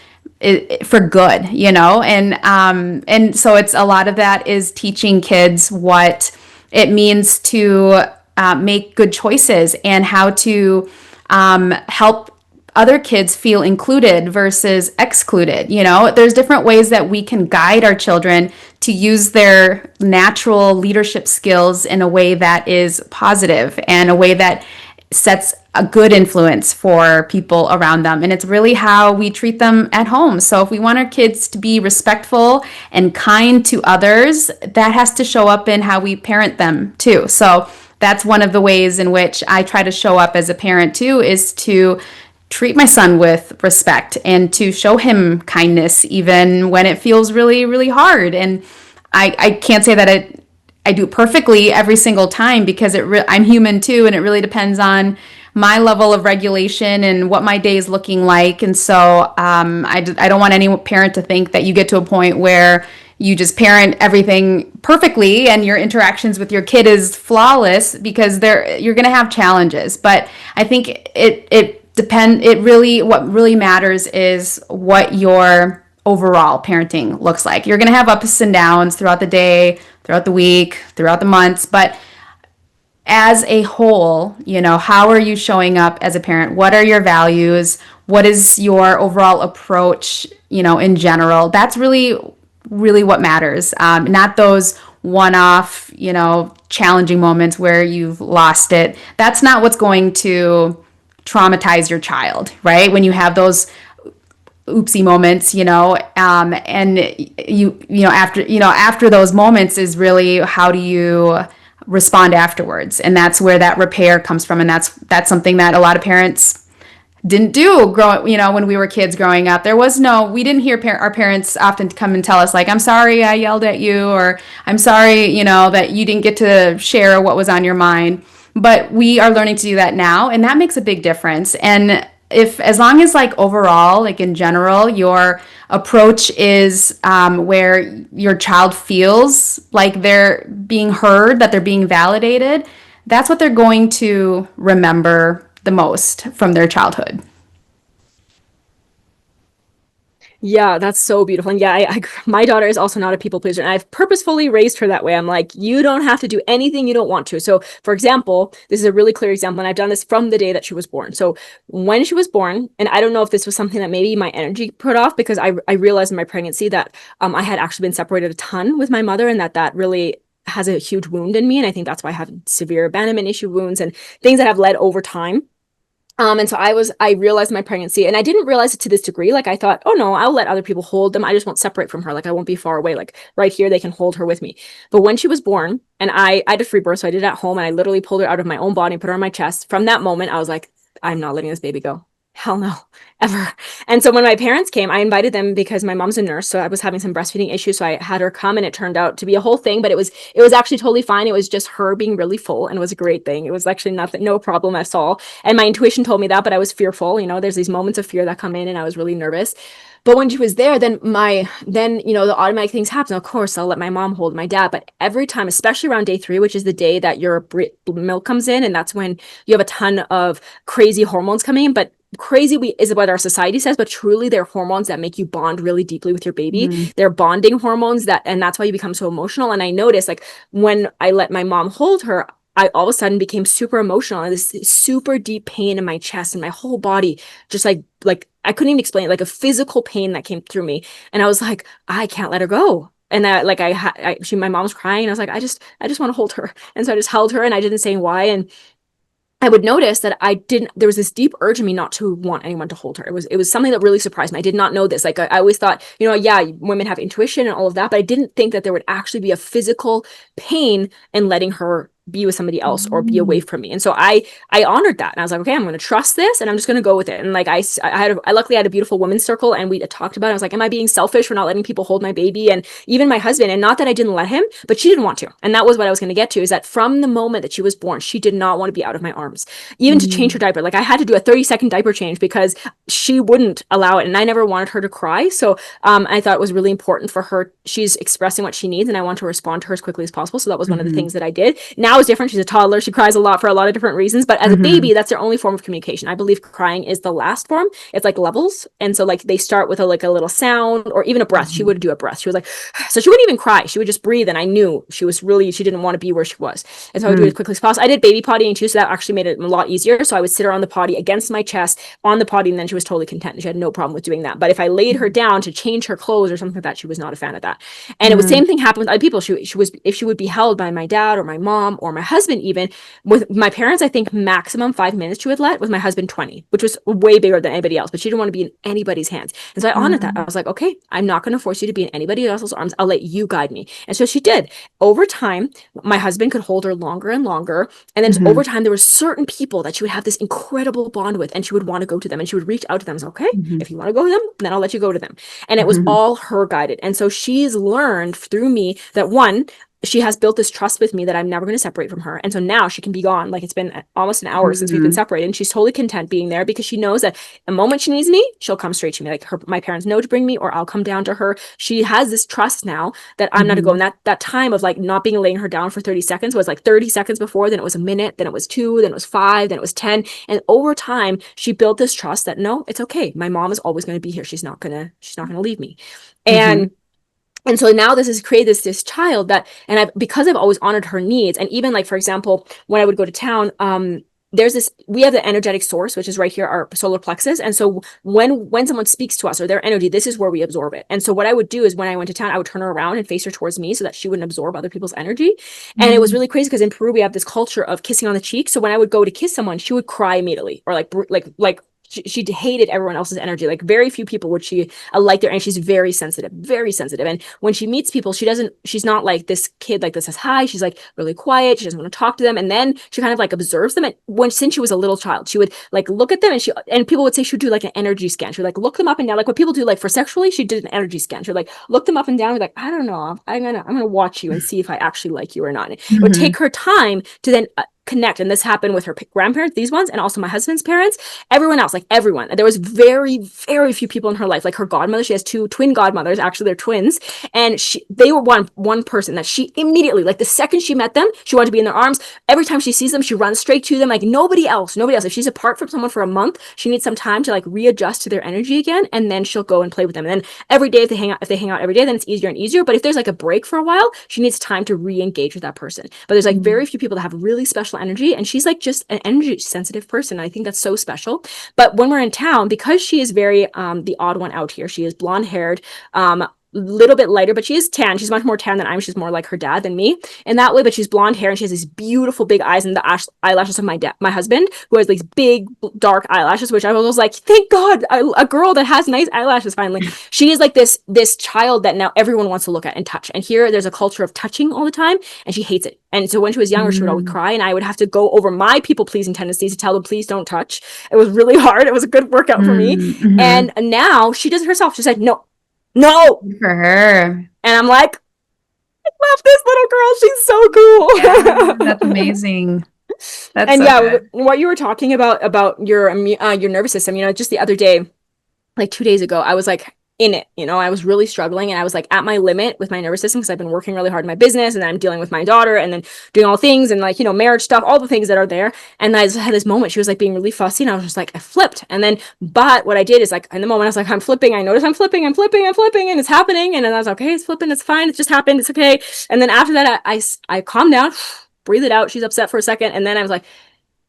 for good, and so it's a lot of that is teaching kids what it means to make good choices, and how to help other kids feel included versus excluded. There's different ways that we can guide our children to use their natural leadership skills in a way that is positive and a way that sets a good influence for people around them. And it's really how we treat them at home. So if we want our kids to be respectful and kind to others, that has to show up in how we parent them too. So that's one of the ways in which I try to show up as a parent too, is to treat my son with respect and to show him kindness even when it feels really, really hard. And I can't say that I do it perfectly every single time, because I'm human too, and it really depends on my level of regulation and what my day is looking like. And so I don't want any parent to think that you get to a point where you just parent everything perfectly and your interactions with your kid is flawless, because you're going to have challenges. But I think what really matters is what your overall parenting looks like. You're going to have ups and downs throughout the day, throughout the week, throughout the months, but as a whole, how are you showing up as a parent? What are your values? What is your overall approach, in general? That's really, really what matters. Not those one-off, challenging moments where you've lost it. That's not what's going to traumatize your child, right? When you have those oopsie moments, and after those moments is really, how do you respond afterwards? And that's where that repair comes from. And that's something that a lot of parents didn't do when we were kids growing up. We didn't hear our parents often come and tell us, like, I'm sorry I yelled at you, or I'm sorry, that you didn't get to share what was on your mind. But we are learning to do that now, and that makes a big difference. And as long as, like, overall, like, in general, your approach is where your child feels like they're being heard, that they're being validated, that's what they're going to remember the most from their childhood. Yeah, that's so beautiful. And yeah, my daughter is also not a people pleaser, and I've purposefully raised her that way. I'm like, you don't have to do anything you don't want to. So, for example, this is a really clear example, and I've done this from the day that she was born. So when she was born, and I don't know if this was something that maybe my energy put off, because I realized in my pregnancy that I had actually been separated a ton with my mother, and that really has a huge wound in me. And I think that's why I have severe abandonment issue wounds and things that have led over time. And so I realized my pregnancy, and I didn't realize it to this degree. Like, I thought, oh no, I'll let other people hold them. I just won't separate from her. Like, I won't be far away. Like, right here, they can hold her with me. But when she was born, and I did free birth, so I did it at home, and I literally pulled her out of my own body and put her on my chest. From that moment, I was like, I'm not letting this baby go. hell no, ever. And so when my parents came, I invited them because my mom's a nurse, so I was having some breastfeeding issues, so I had her come, and it turned out to be a whole thing, but it was actually totally fine. It was just her being really full, and it was a great thing. It was actually nothing, no problem at all. And my intuition told me that, but I was fearful. There's these moments of fear that come in, and I was really nervous. But when she was there, then the automatic things happen. Of course, I'll let my mom hold my dad. But every time, especially around day 3, which is the day that your milk comes in, and that's when you have a ton of crazy hormones coming in. But crazy is what our society says, but truly they're hormones that make you bond really deeply with your baby. Mhm. They're bonding hormones and that's why you become so emotional. And I noticed, like, when I let my mom hold her, I all of a sudden became super emotional, and this super deep pain in my chest and my whole body, just like I couldn't even explain it, like a physical pain that came through me. And I was like, I can't let her go. And that, like, my mom was crying, and I was like, I just want to hold her. And so I just held her, and I didn't say why. And I would notice that there was this deep urge in me not to want anyone to hold her. It was something that really surprised me. I did not know this. Like, I always thought, yeah, women have intuition and all of that, but I didn't think that there would actually be a physical pain in letting her be with somebody else or be away from me. And so I honored that. And I was like, okay, I'm going to trust this, and I'm just going to go with it. And like, I luckily had a beautiful women's circle, and we talked about it. I was like, am I being selfish for not letting people hold my baby? And even my husband, and not that I didn't let him, but she didn't want to. And that was what I was going to get to, is that from the moment that she was born, she did not want to be out of my arms, even to change her diaper. Like, I had to do a 30-second diaper change because she wouldn't allow it. And I never wanted her to cry. So I thought it was really important for her. She's expressing what she needs, and I want to respond to her as quickly as possible. So that was one of the things that I did. Now is different. She's a toddler. She cries a lot for a lot of different reasons. But as a baby, that's their only form of communication. I believe crying is the last form. It's like levels. And so, like, they start with a little sound, or even a breath. She would do a breath. She was like, so she wouldn't even cry. She would just breathe. And I knew she didn't want to be where she was. And so I would do it as quickly as possible. I did baby pottying too, so that actually made it a lot easier. So I would sit her on the potty against my chest on the potty, and then she was totally content. She had no problem with doing that. But if I laid her down to change her clothes or something like that, she was not a fan of that. And it was same thing happened with other people. If she would be held by my dad or my mom or my husband, even with my parents, I think maximum 5 minutes she would let. With my husband, 20, which was way bigger than anybody else. But she didn't want to be in anybody's hands. And so I honored that. I was like, okay, I'm not going to force you to be in anybody else's arms. I'll let you guide me. And so she did. Over time, my husband could hold her longer and longer. And then over time, there were certain people that she would have this incredible bond with, and she would want to go to them, and she would reach out to them and say, okay, if you want to go to them, then I'll let you go to them. And it was all her guided. And so she's learned through me that, one, she has built this trust with me that I'm never going to separate from her. And so now she can be gone. Like, it's been almost an hour since we've been separated, and she's totally content being there because she knows that the moment she needs me, she'll come straight to me. Like, my parents know to bring me, or I'll come down to her. She has this trust now that I'm not going to go. And that time of, like, not being laying her down for 30 seconds was like 30 seconds before, then it was a minute, then it was 2, then it was 5, then it was 10. And over time, she built this trust that, no, it's okay. My mom is always going to be here. She's not going to leave me. And so now this has created this child that, and because I've always honored her needs. And even, like, for example, when I would go to town, we have the energetic source, which is right here, our solar plexus. And so when someone speaks to us, or their energy, this is where we absorb it. And so what I would do is, when I went to town, I would turn her around and face her towards me so that she wouldn't absorb other people's energy. And it was really crazy because in Peru, we have this culture of kissing on the cheek. So when I would go to kiss someone, she would cry immediately, or like she hated everyone else's energy. Like, very few people would she like their, and she's very sensitive. And when she meets people, she's not like this kid like that says hi. She's like really quiet. She doesn't want to talk to them. And then she kind of like observes them. And since she was a little child, she would like look at them, and people would say she would do like an energy scan. She would like look them up and down, like what people do like for sexually. She did an energy scan. She would like look them up and down. Like, I don't know, I'm gonna watch you and see if I actually like you or not. It would take her time to then connect. And this happened with her grandparents, these ones, and also my husband's parents, everyone else, like everyone. And there was very, very few people in her life. Like, her godmother, she has 2 twin godmothers, actually they're twins. And they were one person that she immediately, like the second she met them, she wanted to be in their arms. Every time she sees them, she runs straight to them. Like, nobody else. If she's apart from someone for a month, she needs some time to like readjust to their energy again. And then she'll go and play with them. And then every day, if they hang out every day, then it's easier and easier. But if there's like a break for a while, she needs time to re-engage with that person. But there's like very few people that have really special energy, and she's like just an energy sensitive person. And I think that's so special. But when we're in town, because she is very the odd one out here, she is blonde haired, little bit lighter, but she is tan. She's much more tan than I am. She's more like her dad than me in that way, but she's blonde hair and she has these beautiful big eyes and the eyelashes of my husband, who has these big dark eyelashes, which I was like, thank God, a girl that has nice eyelashes finally. She is like this child that now everyone wants to look at and touch. And here there's a culture of touching all the time, and she hates it. And so when she was younger, she would always cry, and I would have to go over my people-pleasing tendencies to tell them, please don't touch. It was really hard. It was a good workout for me. And now she does it herself. She said, no. Good for her. And I'm like, I love this little girl. She's so cool. Yeah, that's amazing. That's and so yeah, good. what you were talking about your nervous system, just the other day, like 2 days ago, I was like in it, I was really struggling, and I was like at my limit with my nervous system because I've been working really hard in my business, and then I'm dealing with my daughter, and then doing all things, and like, marriage stuff, all the things that are there. And I just had this moment, she was like being really fussy, and I was just like, I flipped. And then, but what I did is like, in the moment I was like, I'm flipping, I notice I'm flipping, and it's happening. And then I was like, okay, it's flipping, it's fine, it just happened, it's okay. And then after that, I calmed down, breathe it out. She's upset for a second. And then I was like,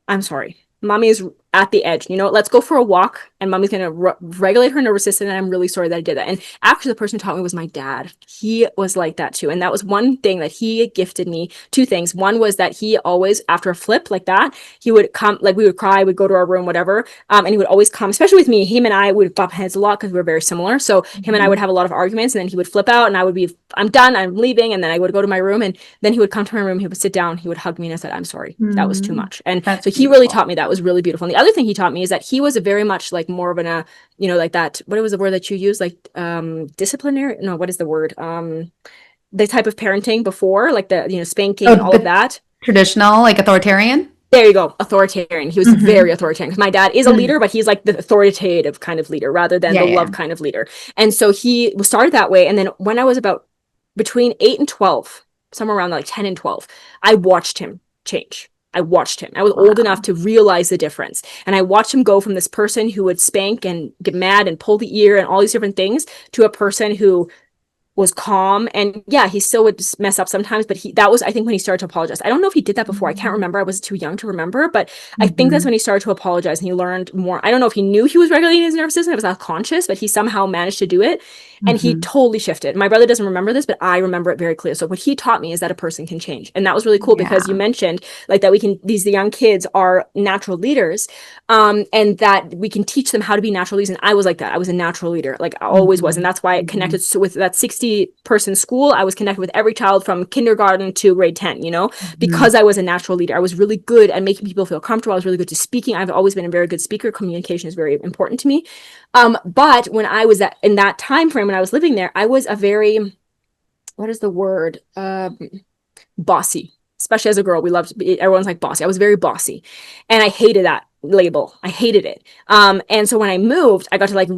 I'm sorry. Mommy is at the edge. Let's go for a walk, and mommy's going to regulate her nervous system. And I'm really sorry that I did that. And actually, the person who taught me was my dad. He was like that too. And that was one thing that he gifted me. Two things. One was that he always, after a flip like that, he would come, like we would cry, we'd go to our room, whatever. And he would always come, especially with me. Him and I would bump heads a lot because we were very similar. So him and I would have a lot of arguments, and then he would flip out, and I would be, I'm done, I'm leaving. And then I would go to my room, and then he would come to my room, he would sit down, he would hug me, and I said, I'm sorry. That was too much. And That's so he really taught me that. Was really beautiful. And the other thing he taught me is that he was a very much like more of an, like that, what was the word that you used? Like, disciplinary? No, what is the word? The type of parenting before, like the, spanking and all of that. Traditional, like authoritarian? There you go. Authoritarian. He was very authoritarian. My dad is a leader, but he's like the authoritative kind of leader rather than the love kind of leader. And so he started that way. And then when I was about between 8 and 12, somewhere around like 10 and 12, I watched him change. I watched him. I was old enough to realize the difference. And I watched him go from this person who would spank and get mad and pull the ear and all these different things to a person who was calm. And yeah, he still would just mess up sometimes, but that was, I think, when he started to apologize. I don't know if he did that before. I can't remember. I was too young to remember, but I think that's when he started to apologize, and he learned more. I don't know if he knew he was regulating his nervous system. It was not conscious, but he somehow managed to do it. And he totally shifted. My brother doesn't remember this, but I remember it very clearly. So what he taught me is that a person can change. And that was really cool because you mentioned like that these young kids are natural leaders, and that we can teach them how to be natural leaders. And I was like that. I was a natural leader, like I always was. And that's why I connected with that 60-person school. I was connected with every child from kindergarten to grade 10, because I was a natural leader. I was really good at making people feel comfortable. I was really good to speaking. I've always been a very good speaker. Communication is very important to me. But when I was in that time frame, when I was living there, I was a very, what is the word? Bossy, especially as a girl. Everyone's like bossy. I was very bossy, and I hated that label. I hated it. And so when I moved, I got to like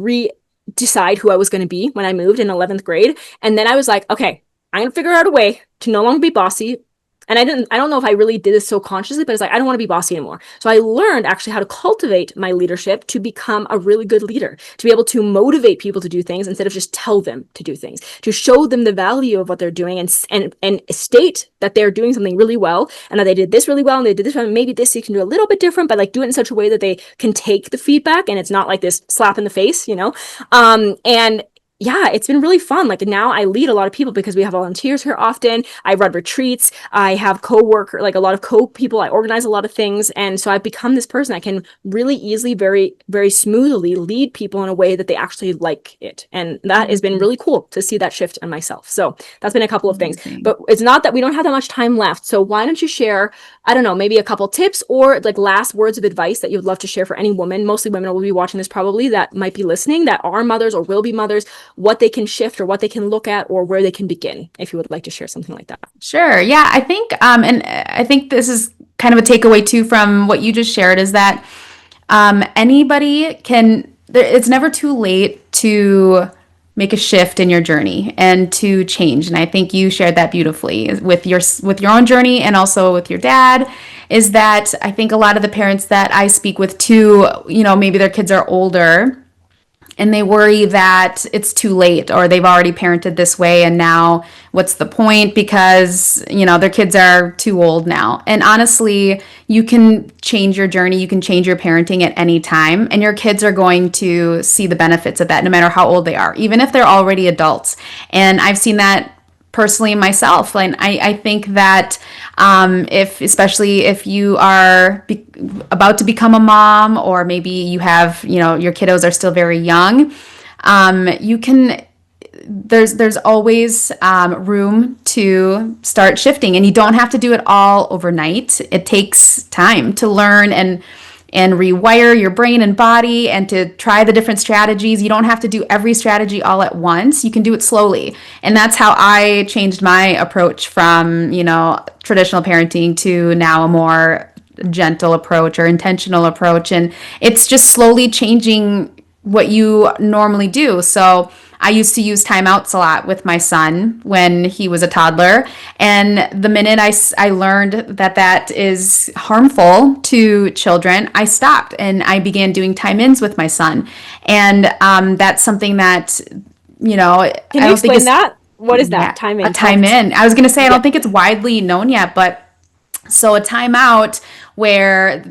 decide who I was going to be when I moved in 11th grade. And then I was like, okay, I'm going to figure out a way to no longer be bossy. And I don't know if I really did this so consciously, but it's like, I don't want to be bossy anymore. So I learned actually how to cultivate my leadership to become a really good leader, to be able to motivate people to do things instead of just tell them to do things, to show them the value of what they're doing and state that they're doing something really well and that they did this really well and they did this well. Maybe this you can do a little bit different, but like do it in such a way that they can take the feedback and it's not like this slap in the face, and yeah, it's been really fun. Like now I lead a lot of people because we have volunteers here often. I run retreats. I have like a lot of co-people. I organize a lot of things. And so I've become this person that can really easily, very, very smoothly lead people in a way that they actually like it. And that has been really cool to see that shift in myself. So that's been a couple of things, but it's not that we don't have that much time left. So why don't you share, I don't know, maybe a couple tips or like last words of advice that you would love to share for any woman, mostly women will be watching this probably that might be listening, that are mothers or will be mothers, what they can shift or what they can look at or where they can begin, if you would like to share something like that. Sure. Yeah, I think, and I think this is kind of a takeaway too from what you just shared is that anybody it's never too late to make a shift in your journey and to change. And I think you shared that beautifully with your own journey and also with your dad, is that I think a lot of the parents that I speak with too, maybe their kids are older, and they worry that it's too late or they've already parented this way and now what's the point because their kids are too old now. And honestly, you can change your journey, you can change your parenting at any time, and your kids are going to see the benefits of that no matter how old they are, even if they're already adults. And I've seen that personally myself. And I think that especially if you are about to become a mom, or maybe you have, your kiddos are still very young, there's always room to start shifting, and you don't have to do it all overnight. It takes time to learn and rewire your brain and body and to try the different strategies. You don't have to do every strategy all at once. You can do it slowly. And that's how I changed my approach from, traditional parenting to now a more gentle approach or intentional approach. And it's just slowly changing what you normally do. So I used to use timeouts a lot with my son when he was a toddler. And the minute I learned that is harmful to children, I stopped and I began doing time-ins with my son. And that's something that, Can you explain that? What is that? Yeah, Time-in? a time-in. I was going to say, I don't think it's widely known yet, but so a timeout where,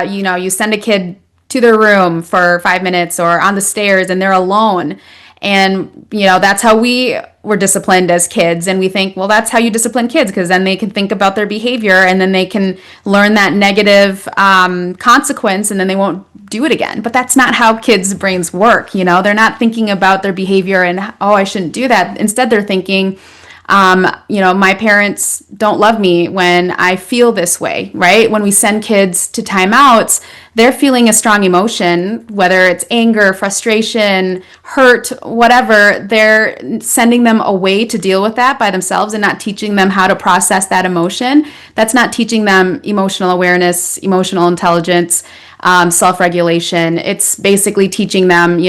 you send a kid to their room for 5 minutes or on the stairs and they're alone. And, that's how we were disciplined as kids. And we think, well, that's how you discipline kids, because then they can think about their behavior and then they can learn that negative consequence and then they won't do it again. But that's not how kids' brains work. They're not thinking about their behavior and, oh, I shouldn't do that. Instead, they're thinking, my parents don't love me when I feel this way, right? When we send kids to timeouts, they're feeling a strong emotion, whether it's anger, frustration, hurt, whatever. They're sending them away to deal with that by themselves and not teaching them how to process that emotion. That's not teaching them emotional awareness, emotional intelligence, self-regulation. It's basically teaching them,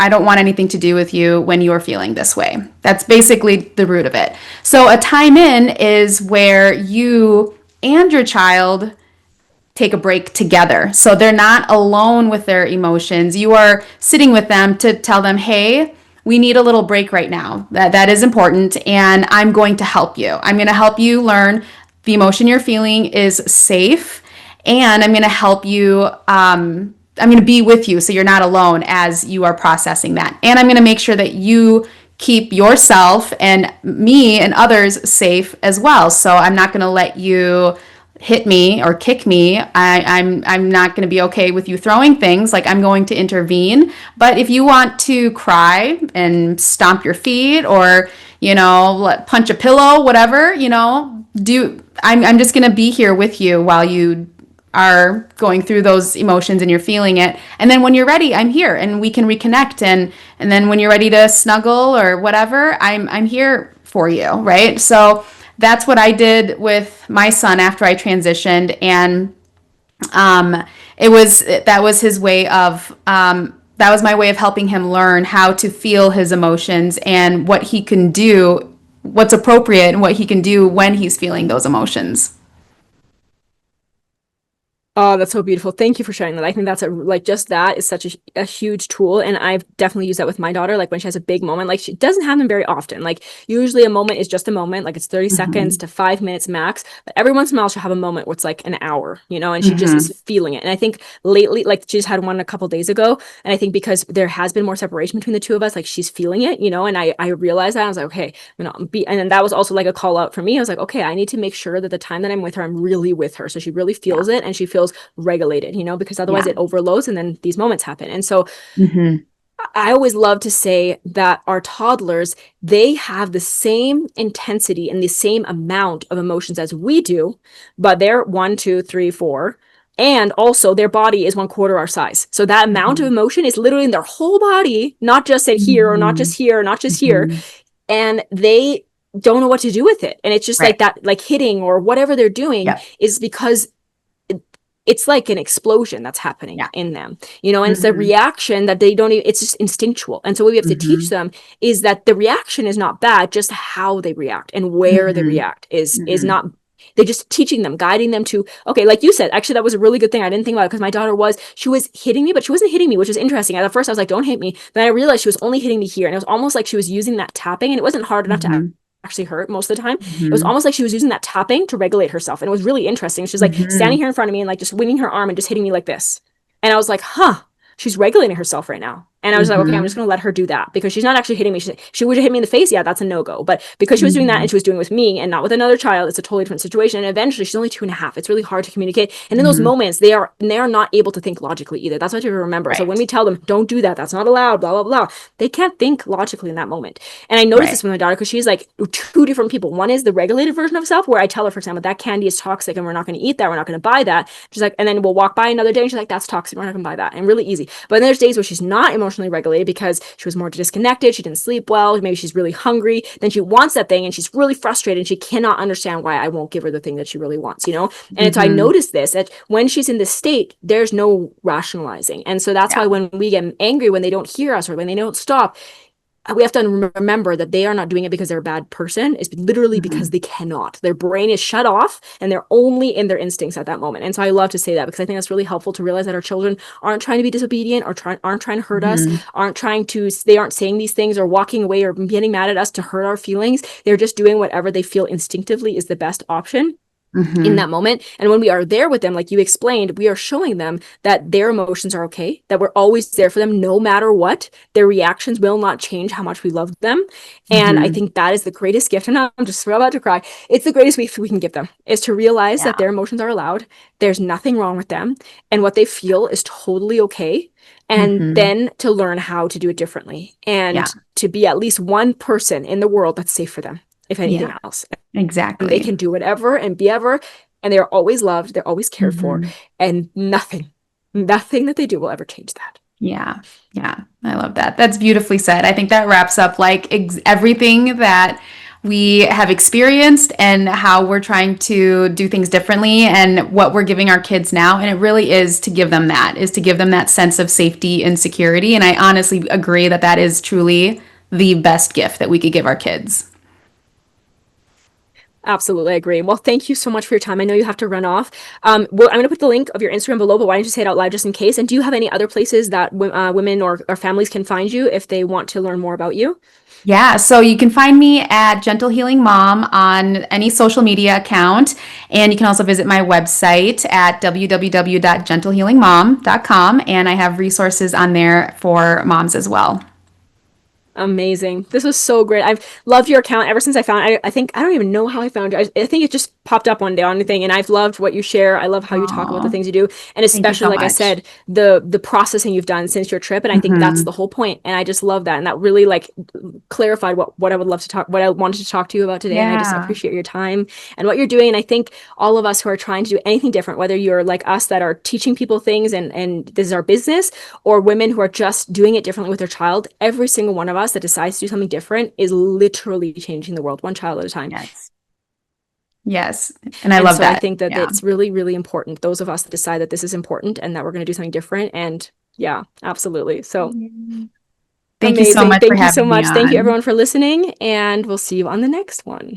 I don't want anything to do with you when you're feeling this way. That's basically the root of it. So a time-in is where you and your child take a break together. So they're not alone with their emotions. You are sitting with them to tell them, hey, we need a little break right now. That is important, and I'm going to help you. I'm going to help you learn the emotion you're feeling is safe, and I'm going to help you I'm going to be with you so you're not alone as you are processing that. And I'm going to make sure that you keep yourself and me and others safe as well. So I'm not going to let you hit me or kick me. I'm not going to be okay with you throwing things. Like, I'm going to intervene. But if you want to cry and stomp your feet or, punch a pillow, whatever, I'm just going to be here with you while you are going through those emotions and you're feeling it. And then when you're ready, I'm here and we can reconnect. And then when you're ready to snuggle or whatever, I'm here for you, right? So that's what I did with my son after I transitioned. And that was my way of helping him learn how to feel his emotions and what he can do, what's appropriate and what he can do when he's feeling those emotions. Oh, that's so beautiful. Thank you for sharing that. I think that's just that is such a huge tool. And I've definitely used that with my daughter. Like, when she has a big moment, like, she doesn't have them very often. Like, usually a moment is just a moment, like it's 30 seconds to 5 minutes max. But every once in a while she'll have a moment where it's like an hour, and she just is feeling it. And I think lately, like, she just had one a couple days ago. And I think because there has been more separation between the two of us, like, she's feeling it, and I realized that. I was like, okay, and then that was also like a call out for me. I was like, okay, I need to make sure that the time that I'm with her, I'm really with her. So she really feels it and she feels regulated, because otherwise it overloads and then these moments happen. And so I always love to say that our toddlers, they have the same intensity and the same amount of emotions as we do, but they're 1, 2, 3, 4. And also their body is 1/4 our size. So that amount of emotion is literally in their whole body, not just in here or not just here or not just here. And they don't know what to do with it. And it's just like that, like hitting or whatever they're doing is because it's like an explosion that's happening in them, and it's a reaction that they don't even, it's just instinctual. And so what we have to teach them is that the reaction is not bad, just how they react and where they react is not, They just teaching them, guiding them to, okay, like you said, actually, that was a really good thing. I didn't think about it because my daughter she was hitting me, but she wasn't hitting me, which was interesting. At first I was like, don't hit me. Then I realized she was only hitting me here. And it was almost like she was using that tapping, and it wasn't hard enough to actually hurt most of the time. It was almost like she was using that tapping to regulate herself. And it was really interesting. She's like standing here in front of me and like just winging her arm and just hitting me like this. And I was like, she's regulating herself right now. And I was like, okay, I'm just going to let her do that because she's not actually hitting me. She would have hit me in the face. Yeah, that's a no-go. But because she was doing that and she was doing it with me and not with another child, it's a totally different situation. And eventually she's only 2.5. It's really hard to communicate. And in those moments, they are not able to think logically either. That's what you remember. Right. So when we tell them, don't do that, that's not allowed, blah, blah, blah, they can't think logically in that moment. And I noticed this with my daughter because she's like two different people. One is the regulated version of self where I tell her, for example, that candy is toxic and we're not going to eat that. We're not going to buy that. She's like, and then we'll walk by another day and she's like, that's toxic. We're not going to buy that. And really easy. But then there's days where she's not emotionally regulated because she was more disconnected, she didn't sleep well, maybe she's really hungry, then she wants that thing and she's really frustrated and she cannot understand why I won't give her the thing that she really wants, And so I noticed this, that when she's in this state, there's no rationalizing. And so that's why when we get angry, when they don't hear us or when they don't stop, we have to remember that they are not doing it because they're a bad person. It's literally because they cannot. Their brain is shut off and they're only in their instincts at that moment. And so I love to say that because I think that's really helpful to realize that our children aren't trying to be disobedient or aren't trying to hurt us, they aren't saying these things or walking away or getting mad at us to hurt our feelings. They're just doing whatever they feel instinctively is the best option. In that moment. And when we are there with them, like you explained, we are showing them that their emotions are okay, that we're always there for them no matter what. Their reactions will not change how much we love them. And I think that is the greatest gift. And I'm just about to cry. It's the greatest gift we can give them, is to realize that their emotions are allowed. There's nothing wrong with them. And what they feel is totally okay. And then to learn how to do it differently and to be at least one person in the world that's safe for them, if anything else. Exactly. And they can do whatever and be ever, and they're always loved, they're always cared for, and nothing that they do will ever change that. Yeah. I love that. That's beautifully said. I think that wraps up like everything that we have experienced and how we're trying to do things differently and what we're giving our kids now. And it really is to give them that sense of safety and security. And I honestly agree that that is truly the best gift that we could give our kids. Absolutely, I agree. Well, thank you so much for your time. I know you have to run off. I'm going to put the link of your Instagram below, but why don't you say it out loud just in case? And do you have any other places that women or families can find you if they want to learn more about you? Yeah, so you can find me at Gentle Healing Mom on any social media account. And you can also visit my website at www.gentlehealingmom.com. And I have resources on there for moms as well. Amazing. This was so great. I've loved your account ever since I found it. I think I don't even know how I found you. I think it just popped up one day on the thing, and I've loved what you share. I love how you talk about the things you do, and especially like I said, the processing you've done since your trip. And I think that's the whole point. And I just love that, and that really like clarified what I would love to talk, what I wanted to talk to you about today. And I just appreciate your time and what you're doing. And I think all of us who are trying to do anything different, whether you're like us that are teaching people things and this is our business, or women who are just doing it differently with their child, every single one of us that decides to do something different is literally changing the world one child at a time. Yes. And I love that. I think that it's really, really important. Those of us that decide that this is important and that we're going to do something different. And yeah, absolutely. So thank you so much. Thank you so much. Thank you everyone for listening, and we'll see you on the next one.